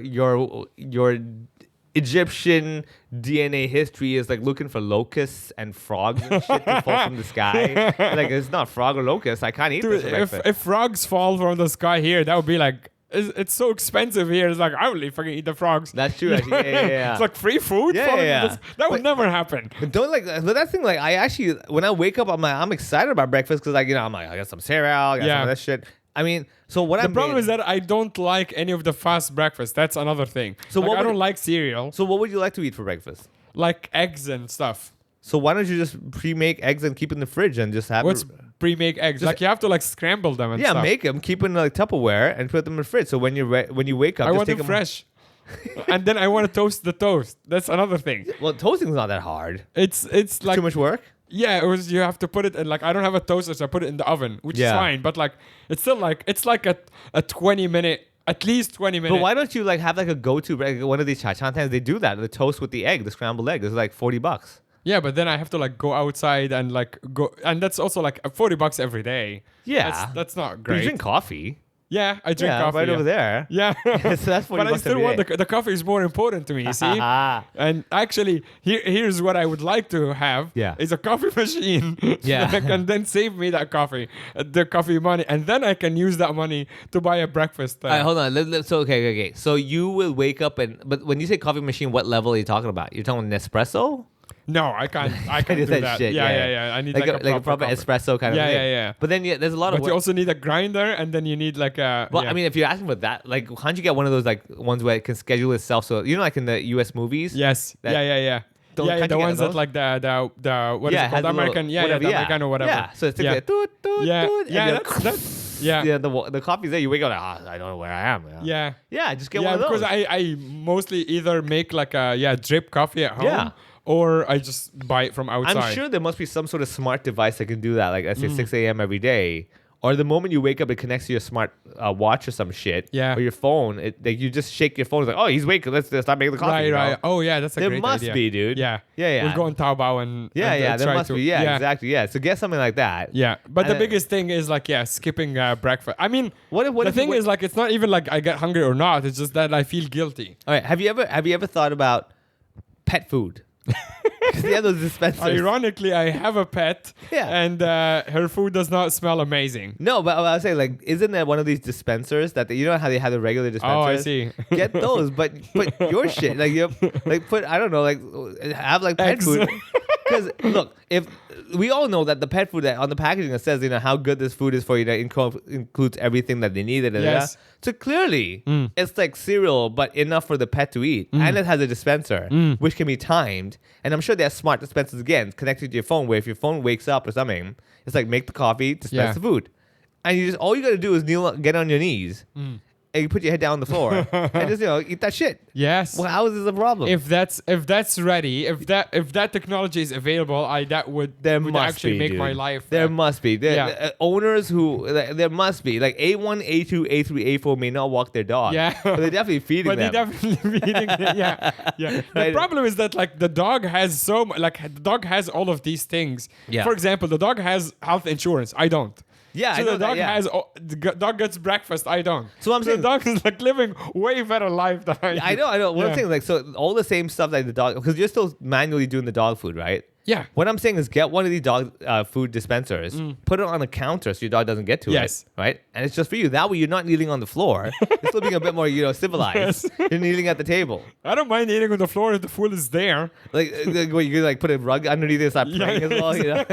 S4: Egyptian DNA history is like looking for locusts and frogs and shit to fall from the sky? Like it's not frog or locust. I can't eat
S3: Dude,
S4: this for breakfast.
S3: if frogs fall from the sky here, that would be like, it's so expensive here. It's like, I only fucking eat the frogs.
S4: That's true. Actually. Yeah.
S3: It's like free food.
S4: Yeah,
S3: falling
S4: yeah,
S3: from
S4: yeah.
S3: the that would never happen.
S4: Don't like, but that's the thing. Like, I actually, when I wake up, I'm excited about breakfast because, like, I'm like, I got some cereal, I got some
S3: Yeah.
S4: of that shit. I mean, so what
S3: The problem is that I don't like any of the fast breakfast. That's another thing.
S4: So
S3: Like,
S4: what
S3: I
S4: would-
S3: don't like cereal,
S4: So what would you like to eat for breakfast?
S3: like eggs and stuff.
S4: So why don't you just pre-make eggs and keep in the fridge and just have
S3: What's
S4: it?
S3: pre-make eggs?
S4: Just-
S3: Like you have to like scramble them and
S4: Yeah,
S3: stuff.
S4: make them, keep in like Tupperware, and put them in the fridge. So when you wake up,
S3: I
S4: just
S3: want
S4: take
S3: them
S4: 'em-
S3: fresh. And then I want to toast the toast. That's another thing.
S4: Well, toasting's not that hard.
S3: It's like
S4: Too much work.
S3: yeah, it was you have to put it in like I don't have a toaster, so I put it in the oven, which
S4: Yeah.
S3: is fine. But like it's still like it's like a 20-minute, at least 20 minutes.
S4: But why don't you like have like a go-to like one of these chachan they do that, the toast with the egg, the scrambled egg. It's like $40.
S3: Yeah, but then I have to like go outside and like go, and that's also like $40 every day.
S4: Yeah.
S3: that's not
S4: But
S3: great.
S4: you drink coffee.
S3: Yeah, I drink coffee
S4: right
S3: yeah.
S4: over there.
S3: Yeah,
S4: So that's $40
S3: but I still
S4: every
S3: want
S4: day.
S3: the coffee is more important to me. You see, and actually, here's what I would like to have.
S4: Yeah.
S3: Is a coffee machine.
S4: Yeah.
S3: that can then save me that coffee, the coffee money, and then I can use that money to buy a breakfast.
S4: All right, hold on. So okay. So you will wake up but when you say coffee machine, what level are you talking about? You're talking Nespresso?
S3: No, I can't. I can't
S4: do
S3: do
S4: that
S3: that.
S4: shit,
S3: Yeah. I need
S4: like
S3: like
S4: a proper
S3: coffee.
S4: espresso kind of
S3: Yeah,
S4: thing.
S3: yeah.
S4: But then there's a lot
S3: But
S4: of
S3: you also need a grinder, and then you need like a.
S4: well,
S3: yeah.
S4: I mean, if you're asking for that, like, can't you get one of those like ones where it can schedule itself? So like in the U.S. movies.
S3: Yes.
S4: that-
S3: Yeah.
S4: Don't-
S3: yeah,
S4: can't
S3: the
S4: you get
S3: ones that
S4: those?
S3: like the what is
S4: Yeah,
S3: it
S4: it has
S3: called?
S4: a little-
S3: American, yeah,
S4: whatever,
S3: the
S4: yeah.
S3: American or whatever.
S4: Yeah, so it's like
S3: yeah.
S4: that, toot, toot,
S3: yeah,
S4: toot,
S3: yeah,
S4: and
S3: that's yeah,
S4: yeah, the coffee's there. You wake up like, I don't know where I am.
S3: yeah.
S4: Yeah, just get
S3: Yeah,
S4: one of those.
S3: because I mostly either make like a drip coffee at home,
S4: Yeah.
S3: or I just buy it from outside.
S4: I'm sure there must be some sort of smart device that can do that. Like, let's
S3: Mm.
S4: say 6 a.m. every day. Or the moment you wake up, it connects to your smart watch or some shit.
S3: Yeah.
S4: Or your phone. Like you just shake your phone. It's like, oh, he's waking. Let's start making the coffee.
S3: Right,
S4: you know?
S3: right. Oh yeah, that's a
S4: There
S3: great
S4: must
S3: idea.
S4: be, dude.
S3: Yeah,
S4: Yeah.
S3: We'll go on Taobao and
S4: Yeah, there
S3: try
S4: must
S3: to,
S4: be. Yeah, exactly. Yeah. So get something like that.
S3: Yeah, but the
S4: And,
S3: biggest thing is like skipping breakfast. I mean,
S4: What
S3: the
S4: if you
S3: thing
S4: wait-
S3: is like it's not even like I get hungry or not. It's just that I feel guilty.
S4: All right. Have you ever thought about pet food? 'Cause they have those dispensers.
S3: Ironically, I have a pet,
S4: Yeah.
S3: and her food does not smell amazing.
S4: No, but I was saying, like, isn't there one of these dispensers that you know how they have the regular dispensers?
S3: Oh, I see.
S4: Get those, but your shit, like you, like put I don't know, like have like pet
S3: Eggs.
S4: food. Because look, if we all know that the pet food that on the packaging that says how good this food is for you, that includes everything that they need.
S3: Yes.
S4: So clearly, it's like cereal, but enough for the pet to eat, and it has a dispenser which can be timed. And I'm sure they have smart dispensers again connected to your phone, where if your phone wakes up or something, it's like make the coffee, dispense
S3: Yeah.
S4: the food, and you just all you got to do is get on your knees. And you put your head down on the floor and just eat that shit.
S3: Yes.
S4: Well, how is this a problem?
S3: If that's ready, if that technology is available, that would
S4: There
S3: would
S4: must
S3: actually
S4: be,
S3: make
S4: dude.
S3: my life.
S4: There must be.
S3: Yeah.
S4: Owners who there must be like A1, A2, A3, A4 may not walk their dog.
S3: Yeah.
S4: but they're definitely feeding
S3: But
S4: them.
S3: they definitely feeding yeah. The
S4: Right.
S3: problem is that like the dog has the dog has all of these things.
S4: Yeah.
S3: For example, the dog has health insurance. I don't.
S4: Yeah,
S3: so
S4: I know
S3: the dog
S4: that, yeah.
S3: has dog gets breakfast. I don't.
S4: So I'm saying-
S3: the dog is like living way better life than I do.
S4: I know. What I'm
S3: Yeah.
S4: saying, like, so all the same stuff like the dog, because you're still manually doing the dog food, right?
S3: Yeah.
S4: What I'm saying is get one of these dog food dispensers, put it on the counter so your dog doesn't get to
S3: Yes.
S4: it, right? And it's just for you. That way you're not kneeling on the floor. You're still being a bit more, civilized.
S3: Yes.
S4: You're kneeling at the table.
S3: I don't mind eating on the floor if the food is there.
S4: Like, where you like put a rug underneath it and start
S3: Yeah,
S4: praying as well, yeah.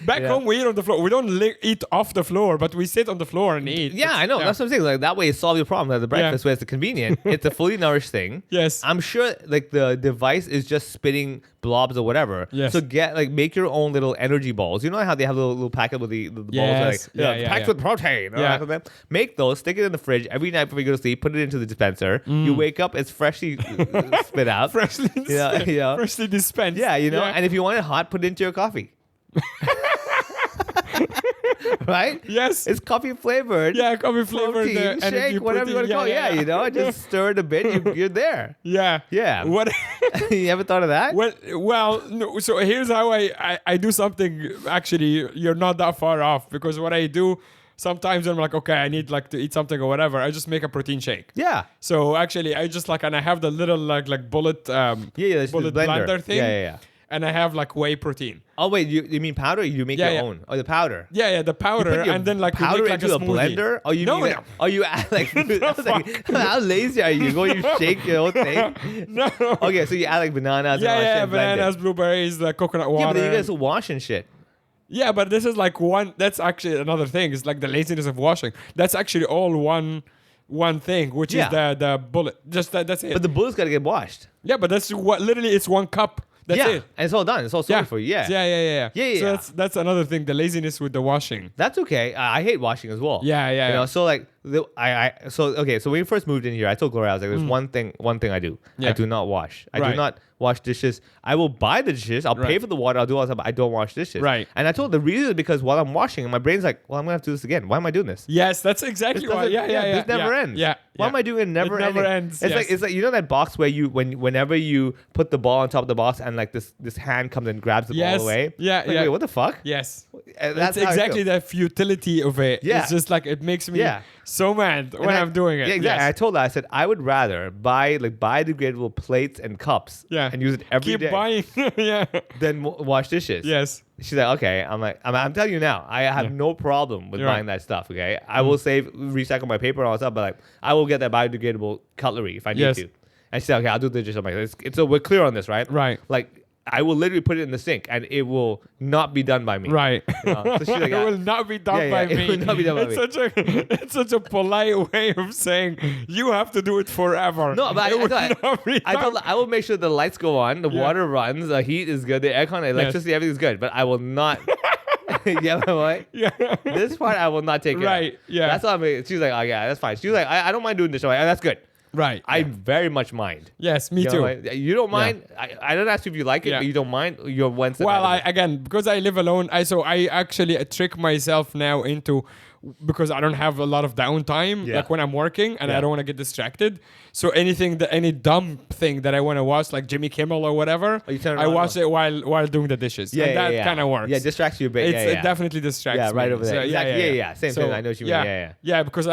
S3: Back
S4: Yeah.
S3: home, we eat on the floor. We don't eat off the floor, but we sit on the floor and eat.
S4: Yeah, I know. That's what I'm saying. Like that way, it solves your problem. Like the breakfast, where it's convenient. It's a fully nourished thing.
S3: Yes.
S4: I'm sure. Like the device is just spitting blobs or whatever.
S3: Yes.
S4: So make your own little energy balls. You know how they have a little packet with the balls that,
S3: Yes.
S4: like packed with protein. or
S3: Yeah.
S4: something. Make those. Stick it in the fridge every night before you go to sleep. Put it into the dispenser. You wake up, it's freshly spit out.
S3: Freshly,
S4: yeah.
S3: freshly dispensed.
S4: Yeah, and if you want it hot, put it into your coffee. Right?
S3: Yes.
S4: It's coffee flavored.
S3: Yeah, coffee flavored
S4: Protein,
S3: energy
S4: shake, whatever you want to call it. Yeah, just stir it a bit. You're there.
S3: Yeah.
S4: Yeah.
S3: What?
S4: You ever thought of that?
S3: Well, no, so here's how I do something. Actually, you're not that far off, because what I do sometimes I'm like, okay, I need like to eat something or whatever. I just make a protein shake.
S4: Yeah.
S3: So actually, I just and I have the little like bullet
S4: This
S3: bullet
S4: blender.
S3: blender thing.
S4: Yeah.
S3: And I have like whey protein.
S4: Oh wait, you mean powder? Or you make
S3: Yeah,
S4: your
S3: yeah.
S4: own? Oh, the powder.
S3: Yeah, the
S4: You
S3: powder,
S4: put your
S3: and then like you
S4: powder
S3: make like
S4: into
S3: a
S4: a
S3: smoothie.
S4: blender? Oh, you
S3: No,
S4: mean
S3: no.
S4: like, oh, you add like, I was like, how lazy are you? Go, you shake your whole thing.
S3: No.
S4: Okay, so you add like bananas. and all that shit
S3: Yeah,
S4: and blend it.
S3: bananas, blueberries, the coconut water.
S4: Yeah, but then you guys wash and shit.
S3: Yeah, but this is like one. That's actually another thing. It's like the laziness of washing. That's actually all one thing, which
S4: Yeah.
S3: is the bullet. Just that's it.
S4: But the bullet's gotta get washed.
S3: Yeah, but that's what literally it's 1 cup. That's
S4: yeah,
S3: it.
S4: and it's all done. It's all sorted for you. Yeah.
S3: Yeah.
S4: Yeah.
S3: So that's another thing. The laziness with the washing.
S4: That's okay. I hate washing as well.
S3: Yeah.
S4: You know, so like so when we first moved in here, I told Gloria, I was like, there's one thing I do.
S3: Yeah.
S4: I do not wash. I do
S3: Right.
S4: not wash dishes. I will buy the dishes. I'll pay
S3: Right.
S4: for the water. I'll do all that stuff. But I don't wash dishes.
S3: Right.
S4: And I told the reason is because while I'm washing, my brain's like, well, I'm gonna have to do this again. Why am I doing this?
S3: Yes, that's exactly
S4: This
S3: why.
S4: doesn't-
S3: Yeah.
S4: This never ends.
S3: Yeah.
S4: Why am I doing it? Never
S3: never
S4: ending?
S3: ends,
S4: It's
S3: yes.
S4: like you know that box where whenever you put the ball on top of the box and like this hand comes and grabs the
S3: Yes.
S4: ball away.
S3: Yeah,
S4: Like,
S3: yeah.
S4: Wait, what the fuck?
S3: Yes.
S4: And
S3: That's
S4: how I
S3: exactly
S4: feel.
S3: the futility of it.
S4: Yeah.
S3: It's just like it makes me
S4: Yeah.
S3: so mad when
S4: And
S3: I'm doing it.
S4: Yeah, exactly.
S3: Yes.
S4: I told her, I said, I would rather buy biodegradable plates and cups
S3: Yeah.
S4: and use it every day
S3: Keep buying. Yeah.
S4: than wash dishes.
S3: Yes.
S4: She's like, okay. I'm telling you now, I have no problem with
S3: You're
S4: buying that stuff, okay? I will recycle my paper and all that stuff, but like, I will get that biodegradable cutlery if I need
S3: Yes.
S4: to. And she's like, okay, I'll do the dishes. I'm like, so we're clear on this, right?
S3: Right.
S4: Like, I will literally put it in the sink and it will not be done by me.
S3: Right.
S4: So she's like,
S3: It will not be done by
S4: it
S3: me.
S4: will not be done by me.
S3: It's such a polite way of saying you have to do it forever.
S4: No, but
S3: It will
S4: I
S3: not be done.
S4: thought I will make sure the lights go on, the water runs, the heat is good, the aircon, the electricity, everything's good. But I will not. Yeah, my boy.
S3: Yeah.
S4: This part I will not take care of.
S3: Right, yeah.
S4: That's all I mean. She's like, oh yeah, that's fine. She was like, I don't mind doing this. Like, that's good.
S3: Right.
S4: I very much mind.
S3: Yes, me
S4: You
S3: too.
S4: know, like, you don't mind. I don't ask you if you like it,
S3: Yeah.
S4: but you don't mind. You're one step.
S3: Well,
S4: ahead of me.
S3: again, because I live alone, I actually trick myself now into, because I don't have a lot of downtime,
S4: Yeah.
S3: like when I'm working, and
S4: Yeah.
S3: I don't want to get distracted. So any dumb thing that I want to watch, like Jimmy Kimmel or whatever,
S4: Oh, you turn it
S3: I
S4: on.
S3: watch it while doing the dishes.
S4: Yeah,
S3: and
S4: yeah,
S3: that
S4: yeah.
S3: kind of works.
S4: Yeah, distracts you a bit.
S3: It definitely distracts
S4: Yeah, right
S3: me.
S4: over there.
S3: So,
S4: Exactly. Yeah. Same thing. I know what you mean. Yeah.
S3: Yeah, because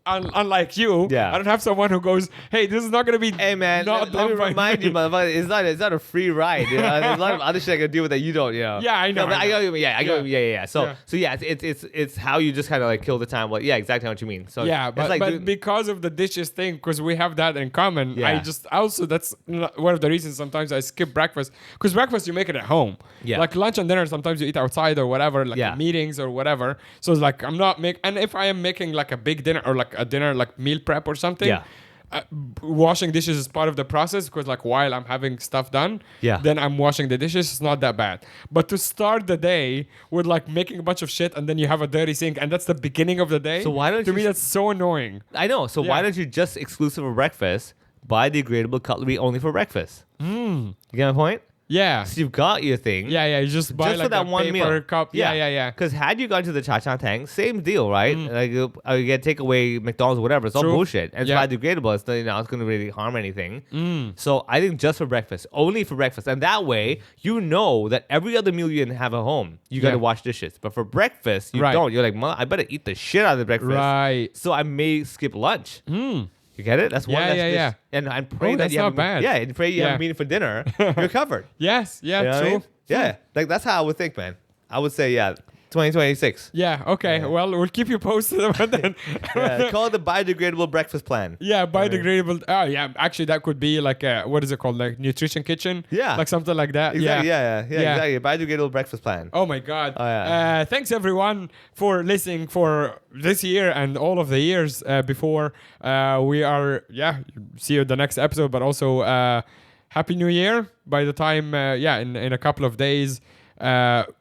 S3: unlike you,
S4: Yeah.
S3: I don't have someone who goes, "Hey, this is not gonna be."
S4: Hey man,
S3: not
S4: let me
S3: done by
S4: remind
S3: me."
S4: you, motherfucker. It's not a free ride. You know? There's a lot of other shit I can deal with that you don't. You know.
S3: Yeah, I know,
S4: No, but
S3: I
S4: I
S3: know.
S4: go. Yeah, I go. Yeah. So
S3: Yeah.
S4: it's how you just kind of like kill the time. Well, yeah, exactly what you mean. So
S3: Yeah,
S4: it's
S3: but,
S4: like
S3: but
S4: doing-
S3: because of the dishes thing, because we have that in common,
S4: Yeah.
S3: I just also that's one of the reasons sometimes I skip breakfast, because breakfast you make it at home.
S4: Yeah.
S3: Like lunch and dinner sometimes you eat outside or whatever, like
S4: Yeah.
S3: at meetings or whatever. So it's like I'm not and if I am making like a big dinner or like a dinner like meal prep or something.
S4: Yeah.
S3: Washing dishes is part of the process, because like while I'm having stuff done,
S4: Yeah.
S3: then I'm washing the dishes. It's not that bad. But to start the day with like making a bunch of shit and then you have a dirty sink and that's the beginning of the day.
S4: So why don't
S3: to
S4: you
S3: me that's so annoying.
S4: I know. So why
S3: Yeah.
S4: don't you just exclusive for breakfast buy degradable cutlery only for breakfast? You get my point?
S3: Yeah.
S4: So you've got your thing.
S3: Yeah, you just buy
S4: Just
S3: like
S4: for that
S3: a
S4: one
S3: paper
S4: meal.
S3: cup. Yeah.
S4: Because had you gone to the Cha Cha Tang, same deal, right? Like you get takeaway, McDonald's, whatever. It's all
S3: True.
S4: bullshit. And
S3: Yeah.
S4: it's biodegradable. It's not, it's going to really harm anything. So I think just for breakfast, only for breakfast, and that way you know that every other meal you have at home, you got to
S3: Yeah.
S4: wash dishes. But for breakfast, you
S3: Right.
S4: don't. You're like, "Ma, I better eat the shit out of the breakfast.
S3: Right.
S4: So I may skip lunch. You get it? That's one.
S3: Yeah,
S4: less
S3: yeah,
S4: dish.
S3: yeah.
S4: And I pray
S3: Oh,
S4: that
S3: that's
S4: you have
S3: not bad.
S4: Yeah, and pray you have
S3: Yeah.
S4: a meeting for dinner. You're covered.
S3: Yes. Yeah.
S4: You know what I
S3: True.
S4: mean? Yeah, like that's how I would think, man. I would say, 2026.
S3: Yeah. Okay.
S4: Yeah.
S3: Well, we'll keep you posted about that.
S4: Yeah, call it the biodegradable breakfast plan.
S3: Yeah, biodegradable. Oh, yeah. Actually, that could be like what is it called? Like nutrition kitchen.
S4: Yeah.
S3: Like something like that.
S4: Exactly. Yeah.
S3: Yeah.
S4: Exactly. Biodegradable breakfast plan.
S3: Oh my God.
S4: Oh, yeah.
S3: Thanks everyone for listening for this year and all of the years before. We are, see you the next episode, but also Happy New Year by the time, in a couple of days.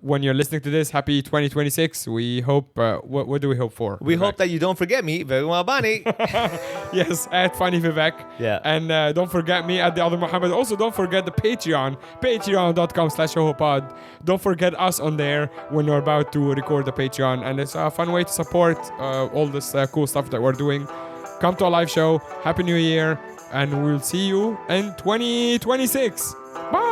S3: When you're listening to this, happy 2026. We hope, what do we hope for?
S4: We
S3: Vivek?
S4: hope that you don't forget me, very well, Bani.
S3: Yes, at Funny Vivek.
S4: Yeah.
S3: And don't forget me at the other Muhammad. Also, don't forget the Patreon, patreon.com/ohopod. Don't forget us on there when we're about to record the Patreon. And it's a fun way to support all this cool stuff that we're doing. Come to a live show. Happy New Year. And we'll see you in 2026. Bye.